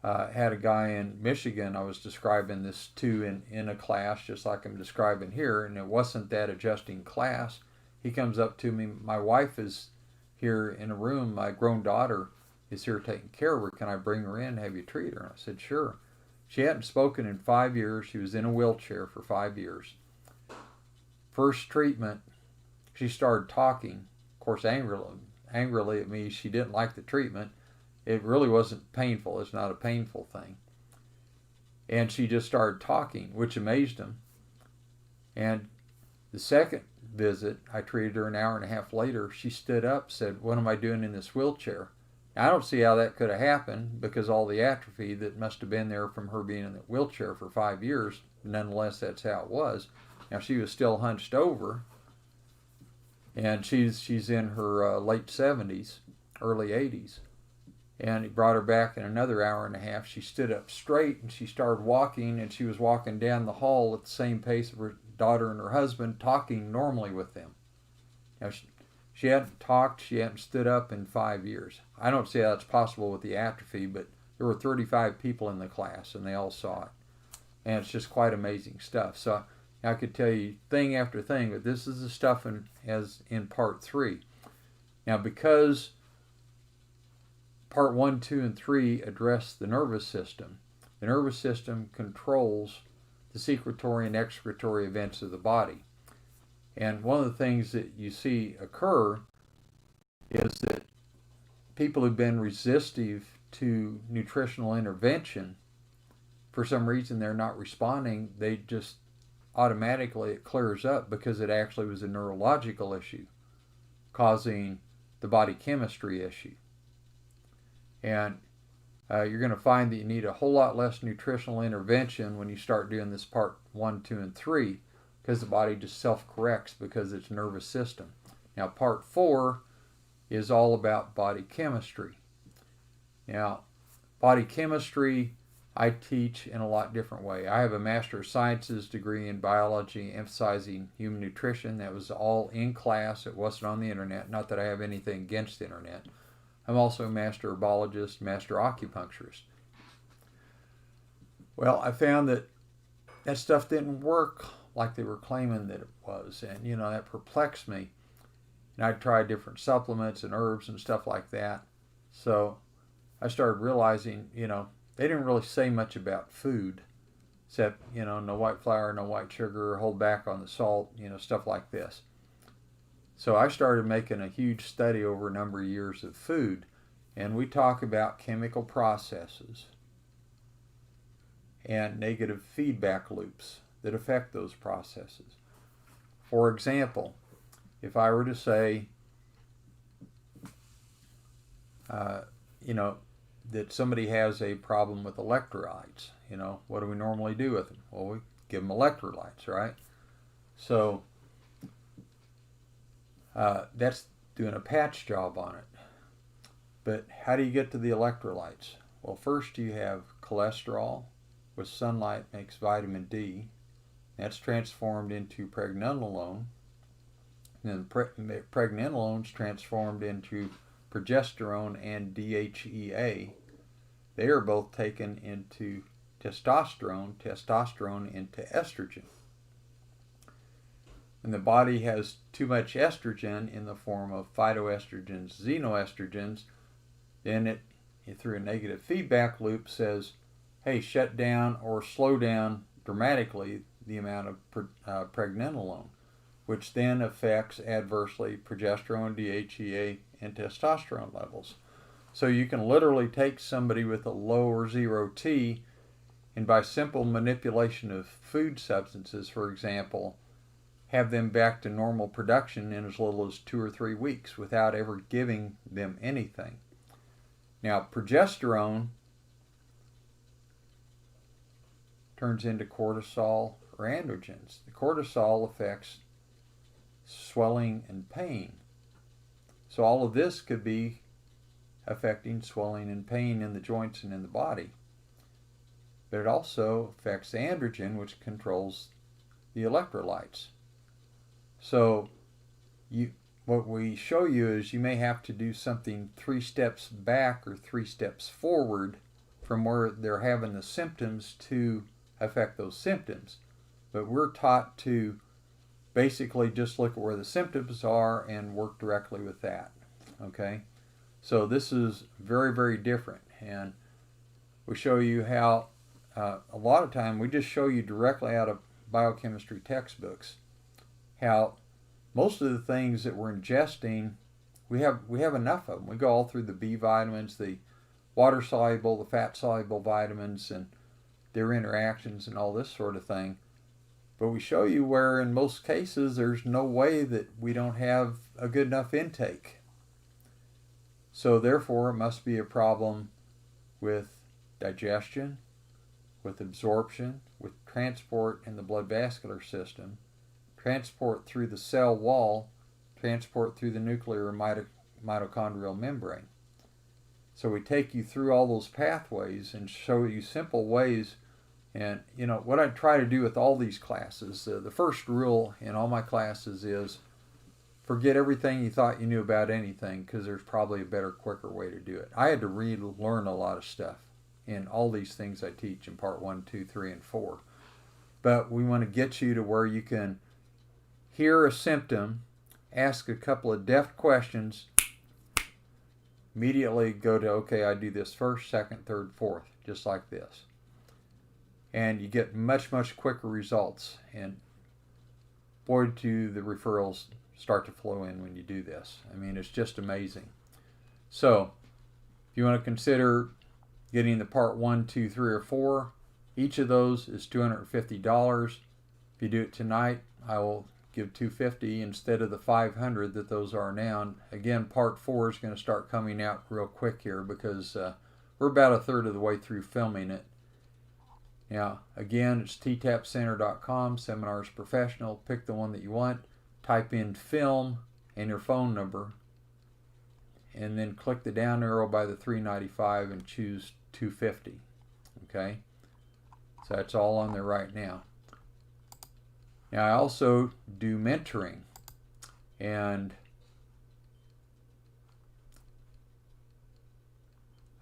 Had a guy in Michigan I was describing this to in a class just like I'm describing here, and it wasn't that adjusting class. He comes up to me, my wife is here in a room, my grown daughter is here taking care of her, can I bring her in, have you treat her? And I said, sure. She hadn't spoken in 5 years, she was in a wheelchair for 5 years. First treatment, she started talking, of course angrily at me, she didn't like the treatment. It really wasn't painful. It's not a painful thing. And she just started talking, which amazed him. And the second visit, I treated her an hour and a half later. She stood up, said, what am I doing in this wheelchair? Now, I don't see how that could have happened because all the atrophy that must have been there from her being in the wheelchair for 5 years, nonetheless, that's how it was. Now, she was still hunched over, and she's in her late 70s, early 80s. And he brought her back in another hour and a half. She stood up straight and she started walking, and she was walking down the hall at the same pace of her daughter and her husband, talking normally with them. Now, she hadn't talked, she hadn't stood up in 5 years. I don't see how that's possible with the atrophy, but there were 35 people in the class and they all saw it. And it's just quite amazing stuff. So I could tell you thing after thing, but this is the stuff as in part 3. Now, because Part 1, 2, and 3 address the nervous system. The nervous system controls the secretory and excretory events of the body. And one of the things that you see occur is that people who've been resistive to nutritional intervention, for some reason they're not responding, they just automatically, it clears up because it actually was a neurological issue causing the body chemistry issue. And you're going to find that you need a whole lot less nutritional intervention when you start doing this part 1, 2, and 3, because the body just self-corrects because it's nervous system. Now, part 4 is all about body chemistry. Now, body chemistry I teach in a lot different way. I have a Master of Sciences degree in biology emphasizing human nutrition. That was all in class. It wasn't on the internet. Not that I have anything against the internet. I'm also a master herbologist, master acupuncturist. Well, I found that stuff didn't work like they were claiming that it was. And, that perplexed me. And I tried different supplements and herbs and stuff like that. So I started realizing, they didn't really say much about food. Except, no white flour, no white sugar, hold back on the salt, stuff like this. So I started making a huge study over a number of years of food, and we talk about chemical processes and negative feedback loops that affect those processes. For example, if I were to say, that somebody has a problem with electrolytes, what do we normally do with them? Well, we give them electrolytes, right? So that's doing a patch job on it. But how do you get to the electrolytes? Well, first you have cholesterol, which sunlight makes vitamin D. That's transformed into pregnenolone. And then pregnenolone is transformed into progesterone and DHEA. They are both taken into testosterone into estrogen. When the body has too much estrogen in the form of phytoestrogens, xenoestrogens, then it, through a negative feedback loop, says, hey, shut down or slow down dramatically the amount of pregnenolone, which then affects adversely progesterone, DHEA, and testosterone levels. So you can literally take somebody with a low or zero T, and by simple manipulation of food substances, for example, have them back to normal production in as little as 2 or 3 weeks without ever giving them anything. Now, progesterone turns into cortisol or androgens. The cortisol affects swelling and pain. So all of this could be affecting swelling and pain in the joints and in the body. But it also affects the androgen, which controls the electrolytes. So what we show you is you may have to do something 3 steps back or 3 steps forward from where they're having the symptoms to affect those symptoms. But we're taught to basically just look at where the symptoms are and work directly with that. Okay? So this is very, very different. And we show you how a lot of time we just show you directly out of biochemistry textbooks how most of the things that we're ingesting, we have enough of them. We go all through the B vitamins, the water soluble, the fat soluble vitamins, and their interactions and all this sort of thing. But we show you where in most cases there's no way that we don't have a good enough intake. So therefore it must be a problem with digestion, with absorption, with transport in the blood vascular system, transport through the cell wall, transport through the nuclear mitochondrial membrane. So we take you through all those pathways and show you simple ways. And you know what I try to do with all these classes, the first rule in all my classes is forget everything you thought you knew about anything, because there's probably a better, quicker way to do it. I had to relearn a lot of stuff in all these things I teach in part 1, 2, 3, and 4. But we want to get you to where you can hear a symptom, ask a couple of deft questions, immediately go to, okay, I do this first, second, third, fourth, just like this. And you get much, much quicker results. And boy, do the referrals start to flow in when you do this. I mean, it's just amazing. So, if you want to consider getting the part 1, 2, 3, or 4, each of those is $250. If you do it tonight, I will give $250 instead of the $500 that those are now. And again, part 4 is going to start coming out real quick here because we're about a third of the way through filming it. Now, again, it's ttapcenter.com, Seminars Professional. Pick the one that you want. Type in film and your phone number. And then click the down arrow by the $395 and choose $250. Okay? So that's all on there right now. Now, I also do mentoring. And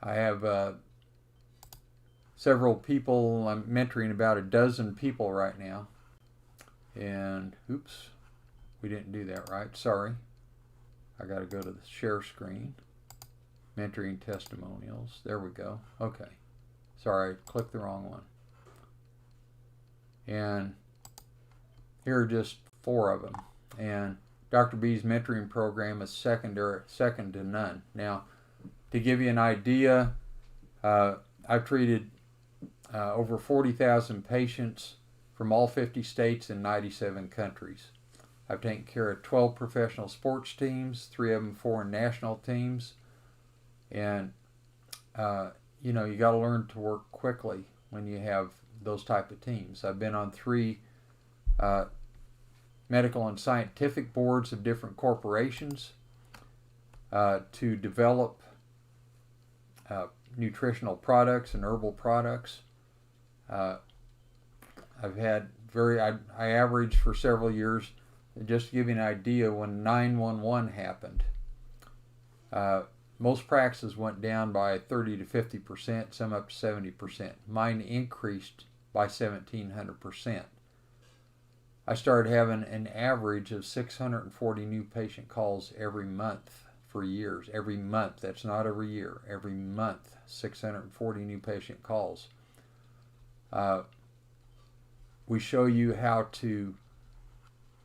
I have several people. I'm mentoring about a dozen people right now. And, oops, we didn't do that right. Sorry. I got to go to the share screen. Mentoring testimonials. There we go. Okay. Sorry, I clicked the wrong one. And here are just 4 of them. And Dr. B's mentoring program is second to none. Now, to give you an idea, I've treated over 40,000 patients from all 50 states and 97 countries. I've taken care of 12 professional sports teams, 3 of them foreign national teams. And, you know, you got to learn to work quickly when you have those type of teams. I've been on 3 medical and scientific boards of different corporations to develop nutritional products and herbal products. I've had I averaged for several years, just to give you an idea, when 911 happened, most practices went down by 30 to 50%, some up to 70%. Mine increased by 1,700%. I started having an average of 640 new patient calls every month for years. Every month. That's not every year. Every month, 640 new patient calls. We show you how to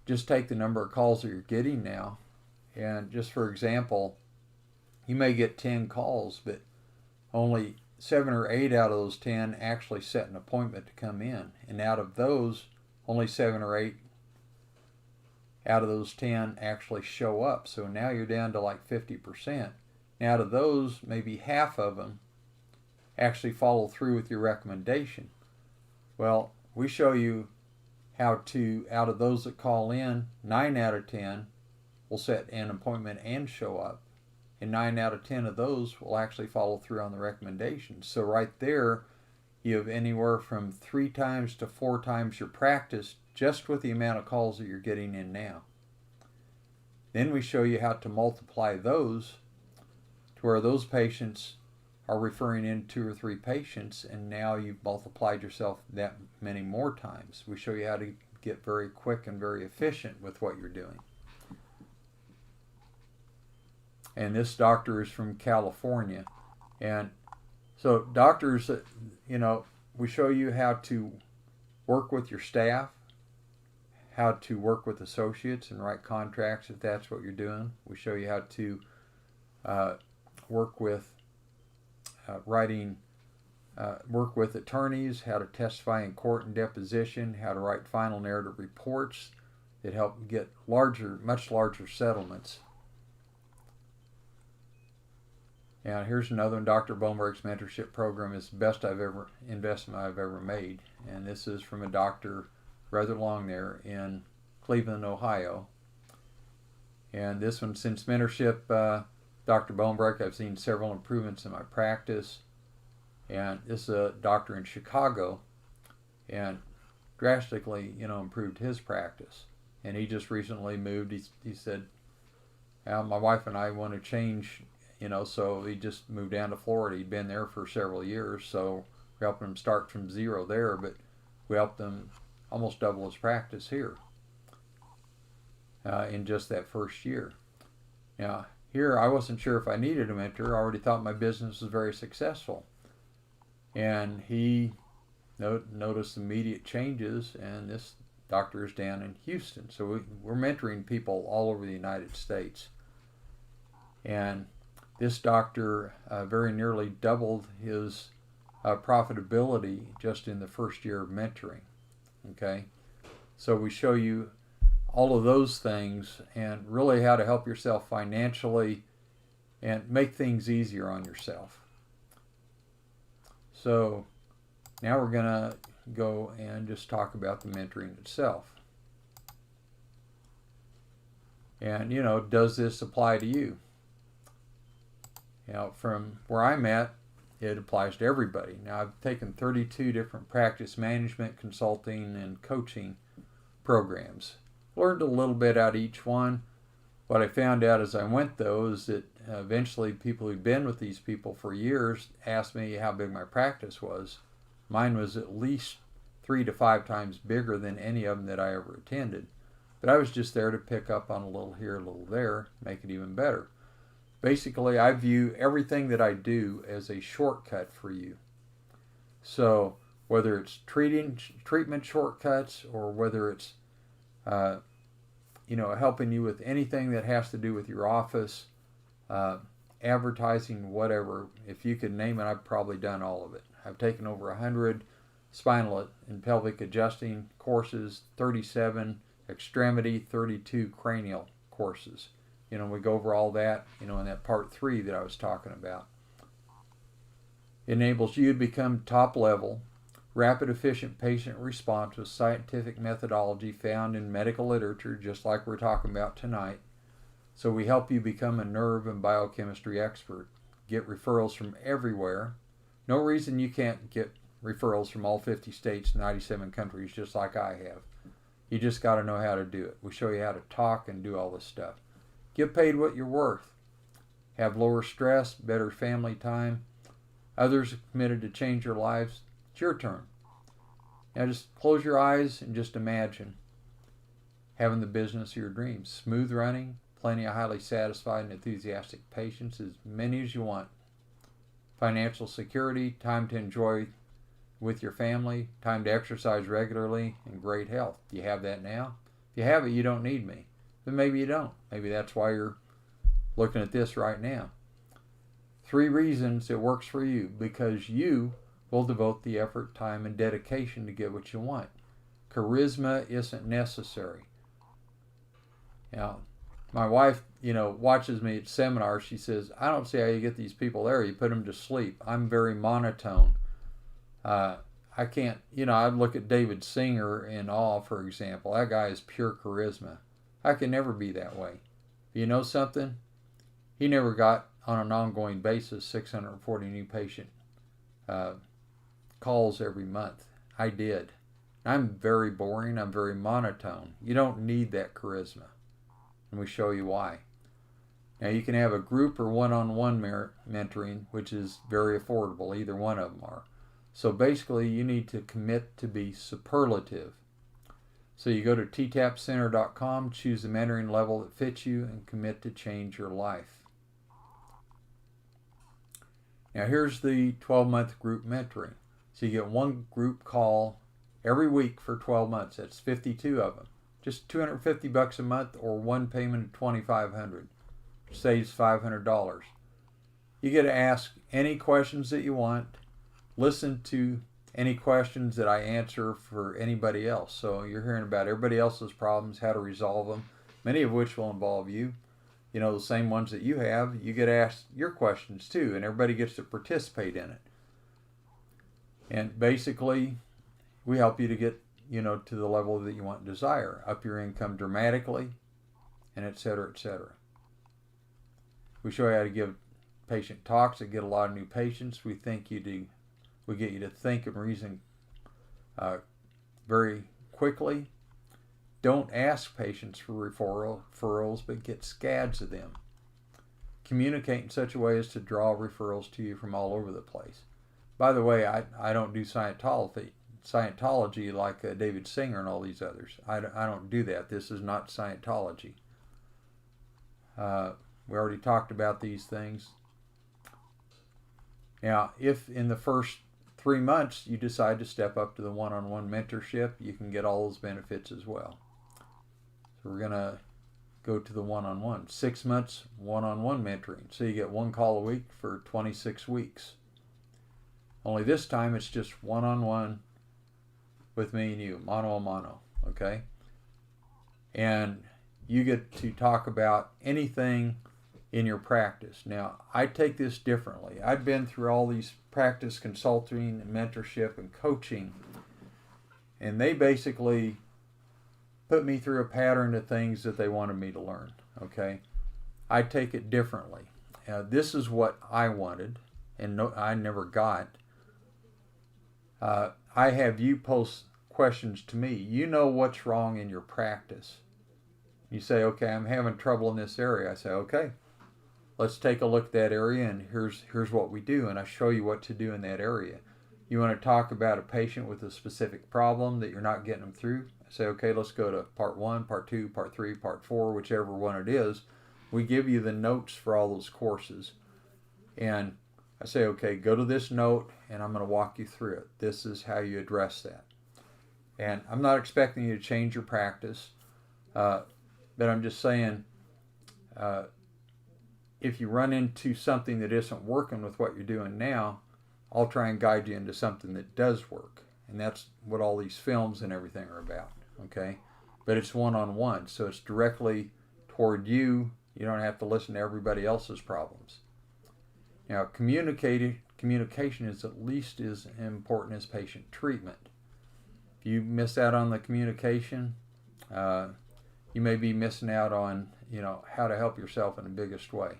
just take the number of calls that you're getting now, and just for example, you may get 10 calls, but only 7 or 8 out of those 10 actually set an appointment to come in. And out of those, only 7 or 8 out of those 10 actually show up. So now you're down to like 50%. And out of those, maybe half of them actually follow through with your recommendation. Well, we show you how to, out of those that call in, 9 out of 10 will set an appointment and show up. And 9 out of 10 of those will actually follow through on the recommendations. So right there, you have anywhere from 3 times to 4 times your practice just with the amount of calls that you're getting in now. Then we show you how to multiply those to where those patients are referring in 2 or 3 patients, and now you've multiplied yourself that many more times. We show you how to get very quick and very efficient with what you're doing. And this doctor is from California. And so doctors, we show you how to work with your staff, how to work with associates and write contracts if that's what you're doing. We show you how to work with work with attorneys, how to testify in court and deposition, how to write final narrative reports that help get much larger settlements. Now here's another one. Dr. Boneberg's mentorship program is the best investment I've ever made. And this is from a doctor rather long there in Cleveland, Ohio. And this one, since mentorship, Dr. Boneberg, I've seen several improvements in my practice. And this is a doctor in Chicago, and drastically, improved his practice. And he just recently moved. He said, my wife and I want to change. So he just moved down to Florida. He'd been there for several years, so we helped him start from zero there, but we helped him almost double his practice here in just that first year. Now, here I wasn't sure if I needed a mentor. I already thought my business was very successful. And he noticed immediate changes, and this doctor is down in Houston. So we're mentoring people all over the United States. And this doctor very nearly doubled his profitability just in the first year of mentoring. Okay, so we show you all of those things and really how to help yourself financially and make things easier on yourself. So now we're going to go and just talk about the mentoring itself. And, does this apply to you? From where I'm at, it applies to everybody. Now, I've taken 32 different practice management, consulting, and coaching programs. Learned a little bit out of each one. What I found out as I went, though, is that eventually people who'd been with these people for years asked me how big my practice was. Mine was at least 3 to 5 times bigger than any of them that I ever attended. But I was just there to pick up on a little here, a little there, make it even better. Basically, I view everything that I do as a shortcut for you. So whether it's treatment shortcuts or whether it's helping you with anything that has to do with your office, advertising, whatever, if you could name it, I've probably done all of it. I've taken over 100 spinal and pelvic adjusting courses, 37 extremity, 32 cranial courses. We go over all that, in that part 3 that I was talking about. It enables you to become top level, rapid, efficient patient response with scientific methodology found in medical literature, just like we're talking about tonight. So we help you become a nerve and biochemistry expert. Get referrals from everywhere. No reason you can't get referrals from all 50 states, 97 countries, just like I have. You just got to know how to do it. We show you how to talk and do all this stuff. Get paid what you're worth. Have lower stress, better family time. Others are committed to change your lives. It's your turn. Now just close your eyes and just imagine having the business of your dreams. Smooth running, plenty of highly satisfied and enthusiastic patients, as many as you want. Financial security, time to enjoy with your family, time to exercise regularly, and great health. Do you have that now? If you have it, you don't need me. But maybe you don't. Maybe that's why you're looking at this right now. 3 reasons it works for you: because you will devote the effort, time, and dedication to get what you want. Charisma isn't necessary. Now, my wife, watches me at seminars. She says, I don't see how you get these people there. You put them to sleep. I'm very monotone. I can't, I look at David Singer in awe, for example. That guy is pure charisma. I can never be that way. You know something? He never got, on an ongoing basis, 640 new patient calls every month. I did. I'm very boring. I'm very monotone. You don't need that charisma. And we show you why. Now, you can have a group or one-on-one mentoring, which is very affordable. Either one of them are. So basically, you need to commit to be superlative. So you go to ttapcenter.com, choose the mentoring level that fits you, and commit to change your life. Now, here's the 12-month group mentoring. So you get one group call every week for 12 months. That's 52 of them. Just $250 a month, or one payment of $2,500. Saves $500. You get to ask any questions that you want. Listen to any questions that I answer for anybody else. So you're hearing about everybody else's problems, how to resolve them, many of which will involve you. The same ones that you have. You get asked your questions too, and everybody gets to participate in it. And basically, we help you to get, to the level that you want and desire, up your income dramatically, and et cetera, et cetera. We show you how to give patient talks that get a lot of new patients. We get you to think and reason very quickly. Don't ask patients for referrals, but get scads of them. Communicate in such a way as to draw referrals to you from all over the place. By the way, I don't do Scientology like David Singer and all these others. I don't do that. This is not Scientology. We already talked about these things. Now, if in the first 3 months you decide to step up to the one-on-one mentorship, you can get all those benefits as well. So we're going to go to the one-on-one. 6 months one-on-one mentoring. So you get one call a week for 26 weeks. Only this time it's just one-on-one with me and you, mano a mano, okay? And you get to talk about anything in your practice. Now, I take this differently. I've been through all these practice consulting and mentorship and coaching, and they basically put me through a pattern of things that they wanted me to learn, okay? I take it differently. This is what I wanted, and I never got. I have you post questions to me. You know what's wrong in your practice. You say, okay, I'm having trouble in this area. I say, okay, let's take a look at that area, and here's what we do, and I show you what to do in that area. You want to talk about a patient with a specific problem that you're not getting them through? I say, okay, let's go to part 1, part 2, part 3, part 4, whichever one it is. We give you the notes for all those courses, and I say, okay, go to this note, and I'm going to walk you through it. This is how you address that. And I'm not expecting you to change your practice, but I'm just saying, if you run into something that isn't working with what you're doing now, I'll try and guide you into something that does work. And that's what all these films and everything are about, okay? But it's one-on-one, so it's directly toward you. You don't have to listen to everybody else's problems. Now, communication is at least as important as patient treatment. If you miss out on the communication, you may be missing out on, how to help yourself in the biggest way.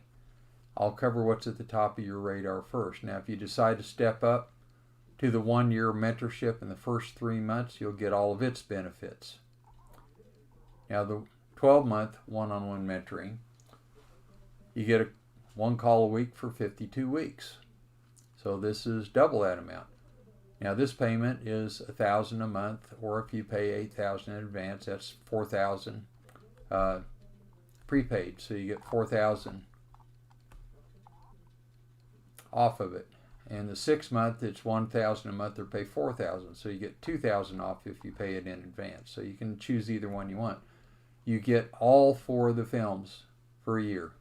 I'll cover what's at the top of your radar first. Now, if you decide to step up to the 1-year mentorship in the first 3 months, you'll get all of its benefits. Now, the 12-month one-on-one mentoring, you get one call a week for 52 weeks. So this is double that amount. Now, this payment is $1,000 a month, or if you pay $8,000 in advance, that's $4,000 prepaid. So you get $4,000 off of it. And the 6 month, it's $1,000 a month, or pay $4,000. So you get $2,000 off if you pay it in advance. So you can choose either one you want. you get all 4 of the films for a year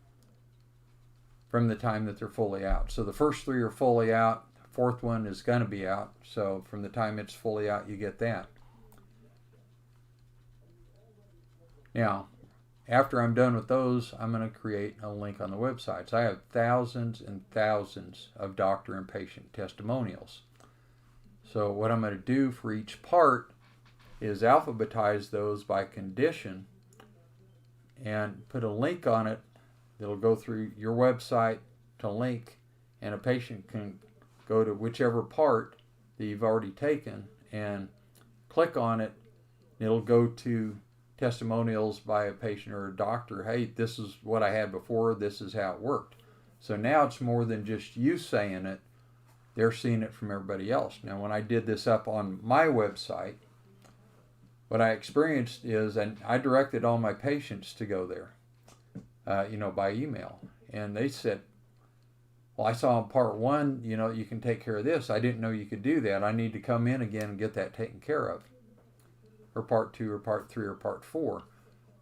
from the time that they're fully out. So the first 3 are fully out. The 4th one is going to be out. So from the time it's fully out, you get that. Now, after I'm done with those, I'm going to create a link on the website. So I have thousands and thousands of doctor and patient testimonials. So what I'm going to do for each part is alphabetize those by condition and put a link on it that'll go through your website to link, and a patient can go to whichever part that you've already taken and click on it. It'll go to testimonials by a patient or a doctor. Hey, this is what I had before, this is how it worked. So now it's more than just you saying it, they're seeing it from everybody else. Now when I did this up on my website, what I experienced is, and I directed all my patients to go there, by email. And they said, well, I saw in part 1, you can take care of this. I didn't know you could do that. I need to come in again and get that taken care of. Or part 2 or part 3 or part 4.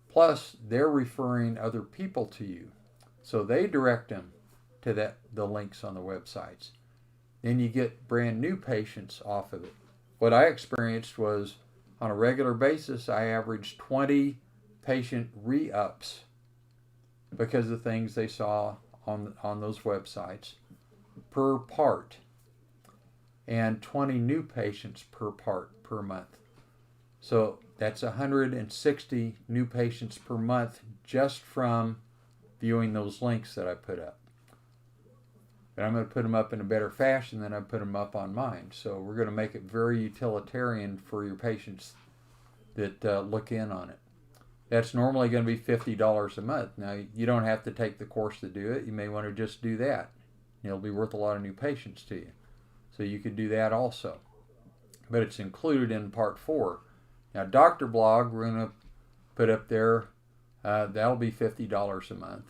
Plus, they're referring other people to you. So they direct them to the links on the websites. Then you get brand new patients off of it. What I experienced was, on a regular basis, I averaged 20 patient re-ups because of things they saw on those websites per part, and 20 new patients per part per month. So that's 160 new patients per month just from viewing those links that I put up. But I'm going to put them up in a better fashion than I put them up on mine. So we're going to make it very utilitarian for your patients that look in on it. That's normally going to be $50 a month. Now, you don't have to take the course to do it. You may want to just do that. It'll be worth a lot of new patients to you. So you could do that also. But it's included in part 4. Now, Doctor Blog, we're going to put up there, that'll be $50 a month.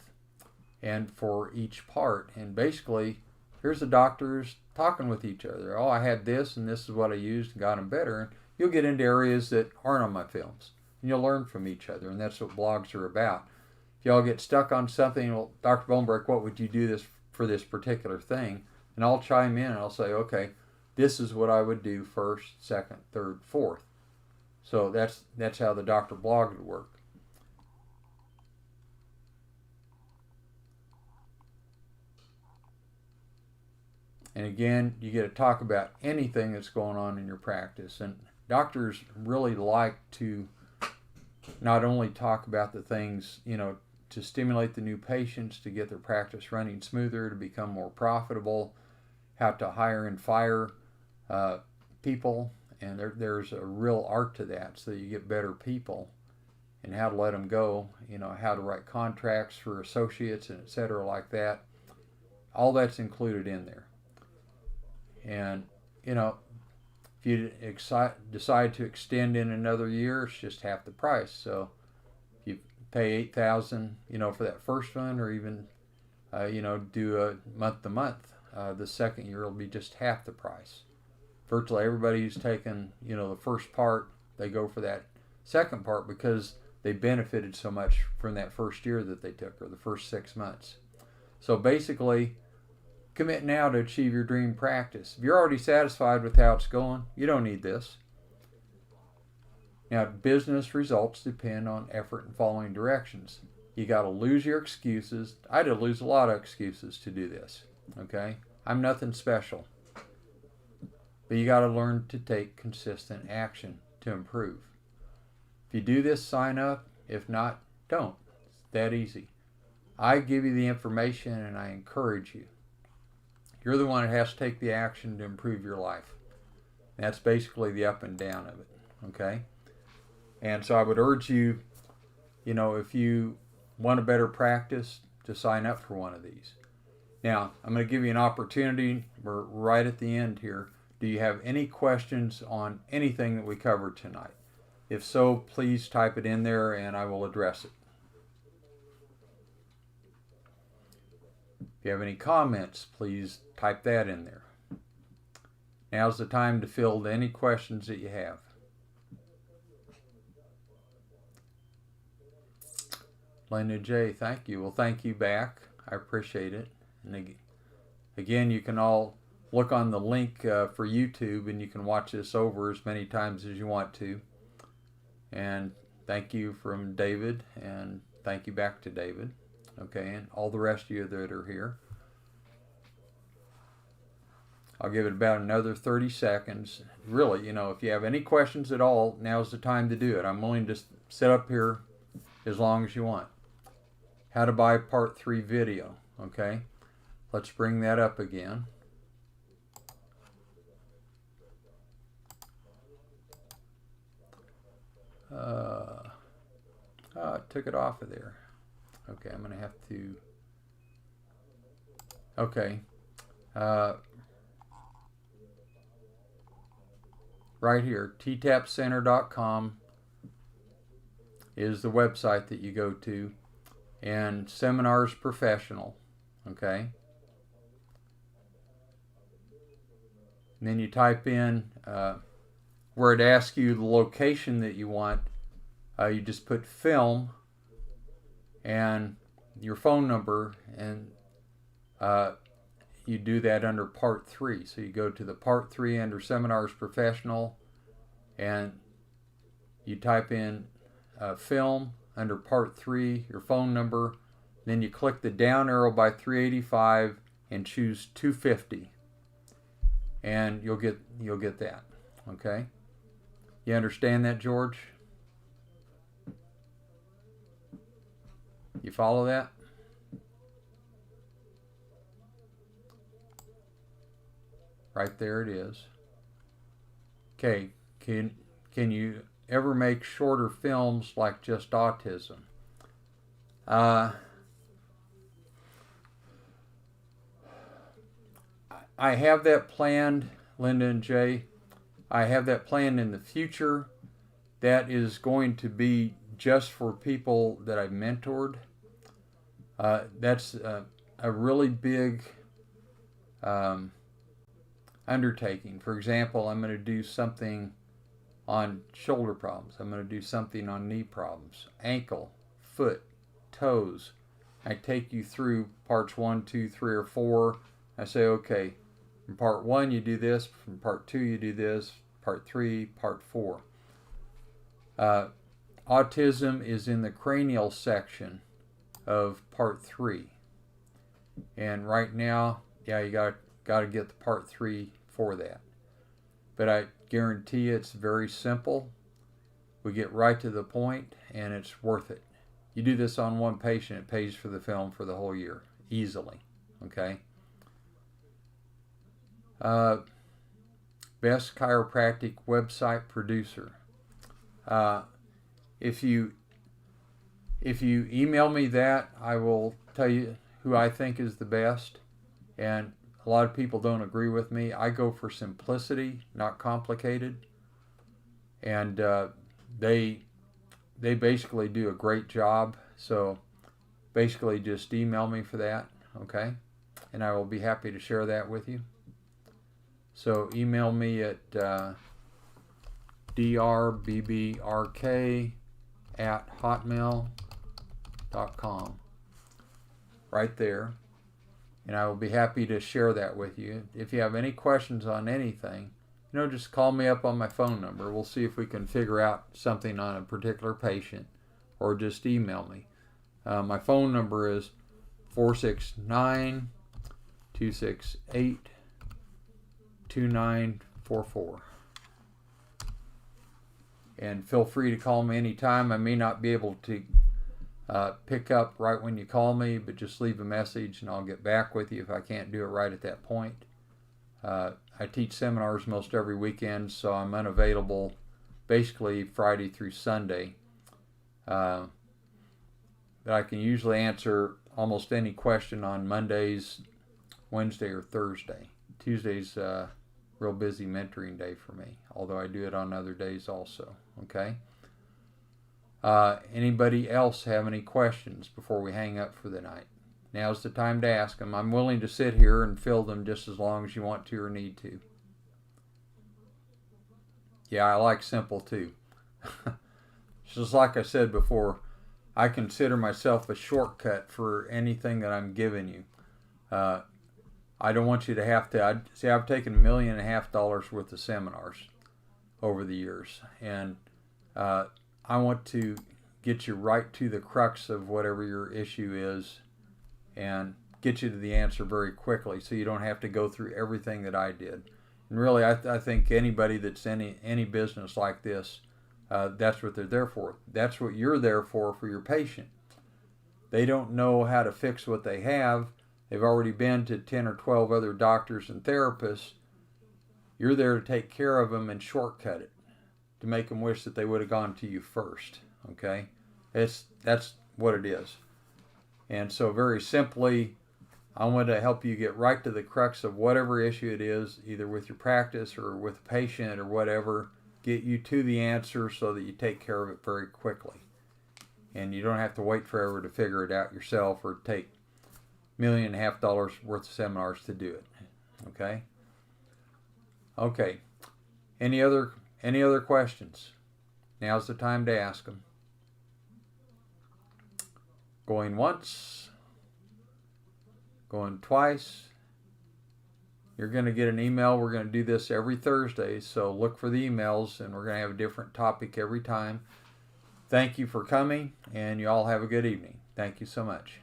And for each part. And basically, here's the doctors talking with each other. Oh, I had this, and this is what I used and got them better. And you'll get into areas that aren't on my films. And you'll learn from each other, and that's what blogs are about. If y'all get stuck on something, well, Dr. Bonebrick, what would you do this for this particular thing? And I'll chime in and I'll say, okay, this is what I would do first, second, third, fourth. So that's how the Dr. Blog would work. And again, you get to talk about anything that's going on in your practice. And doctors really like to not only talk about the things, to stimulate the new patients, to get their practice running smoother, to become more profitable, how to hire and fire people. And there's a real art to that, so you get better people, and how to let them go, how to write contracts for associates and et cetera like that. All that's included in there. And, if you decide to extend in another year, it's just half the price. So if you pay $8,000, for that first one, or even, do a month to month, the second year will be just half the price. Virtually everybody who's taken, the first part, they go for that second part because they benefited so much from that first year that they took, or the first 6 months. So basically, commit now to achieve your dream practice. If you're already satisfied with how it's going, you don't need this. Now, business results depend on effort and following directions. You got to lose your excuses. I had to lose a lot of excuses to do this. Okay? I'm nothing special. But you got to learn to take consistent action to improve. If you do this, sign up. If not, don't. It's that easy. I give you the information and I encourage you. You're the one that has to take the action to improve your life. That's basically the up and down of it, okay? And so I would urge you, if you want a better practice, to sign up for one of these. Now, I'm going to give you an opportunity. We're right at the end here. Do you have any questions on anything that we covered tonight? If so, please type it in there and I will address it. If you have any comments, please type that in there. Now's the time to field any questions that you have. Linda J, thank you. Well, thank you back. I appreciate it. And again, you can all look on the link for YouTube, and you can watch this over as many times as you want to. And thank you from David, and thank you back to David. Okay, and all the rest of you that are here. I'll give it about another 30 seconds. Really, if you have any questions at all, now's the time to do it. I'm willing to sit up here as long as you want. How to buy part 3 video. Okay, let's bring that up again. I took it off of there. Okay, I'm going to have to. Okay. Right here, ttapcenter.com is the website that you go to, and Seminars Professional. Okay. And then you type in where it asks you the location that you want. You just put film and your phone number, and you do that under part 3. So you go to the part 3 under Seminars Professional, and you type in film under part 3, your phone number, then you click the down arrow by 385 and choose 250, and you'll get that. Okay, you understand that, George? You follow that? Right there it is. Okay, can you ever make shorter films like just autism? I have that planned, Linda and Jay. I have that planned in the future. That is going to be just for people that I've mentored. That's a really big undertaking. For example, I'm going to do something on shoulder problems. I'm going to do something on knee problems, ankle, foot, toes. I take you through parts 1, 2, 3, or 4. I say, okay, from part 1 you do this, from part 2 you do this, part 3, part 4. Autism is in the cranial section of part 3. And right now, yeah, you got to get the part 3 for that. But I guarantee you it's very simple. We get right to the point, and it's worth it. You do this on one patient, it pays for the film for the whole year, easily. Okay? Best chiropractic website producer. If you email me that, I will tell you who I think is the best. And a lot of people don't agree with me. I go for simplicity, not complicated. And they basically do a great job. So basically just email me for that, okay? And I will be happy to share that with you. So email me at drbbrk@hotmail.com, right there. And I will be happy to share that with you. If you have any questions on anything, just call me up on my phone number. We'll see if we can figure out something on a particular patient, or just email me. My phone number is 469-268-2944. And feel free to call me anytime. I may not be able to pick up right when you call me, but just leave a message and I'll get back with you if I can't do it right at that point. I teach seminars most every weekend, so I'm unavailable basically Friday through Sunday. But I can usually answer almost any question on Mondays, Wednesday, or Thursday. Tuesday's a real busy mentoring day for me, although I do it on other days also. Okay? Anybody else have any questions before we hang up for the night? Now's the time to ask them. I'm willing to sit here and fill them just as long as you want to or need to. Yeah, I like simple too. Just like I said before, I consider myself a shortcut for anything that I'm giving you. I don't want you to have to. I've taken $1.5 million worth of seminars over the years, and I want to get you right to the crux of whatever your issue is, and get you to the answer very quickly, so you don't have to go through everything that I did. And really, I think anybody that's any business like this, that's what they're there for. That's what you're there for your patient. They don't know how to fix what they have. They've already been to 10 or 12 other doctors and therapists. You're there to take care of them and shortcut it, to make them wish that they would have gone to you first. Okay? That's what it is. And so very simply, I want to help you get right to the crux of whatever issue it is, either with your practice or with a patient or whatever, get you to the answer so that you take care of it very quickly. And you don't have to wait forever to figure it out yourself or take $1.5 million worth of seminars to do it. Okay? Okay. Any other questions? Now's the time to ask them. Going once. Going twice. You're going to get an email. We're going to do this every Thursday, so look for the emails, and we're going to have a different topic every time. Thank you for coming, and you all have a good evening. Thank you so much.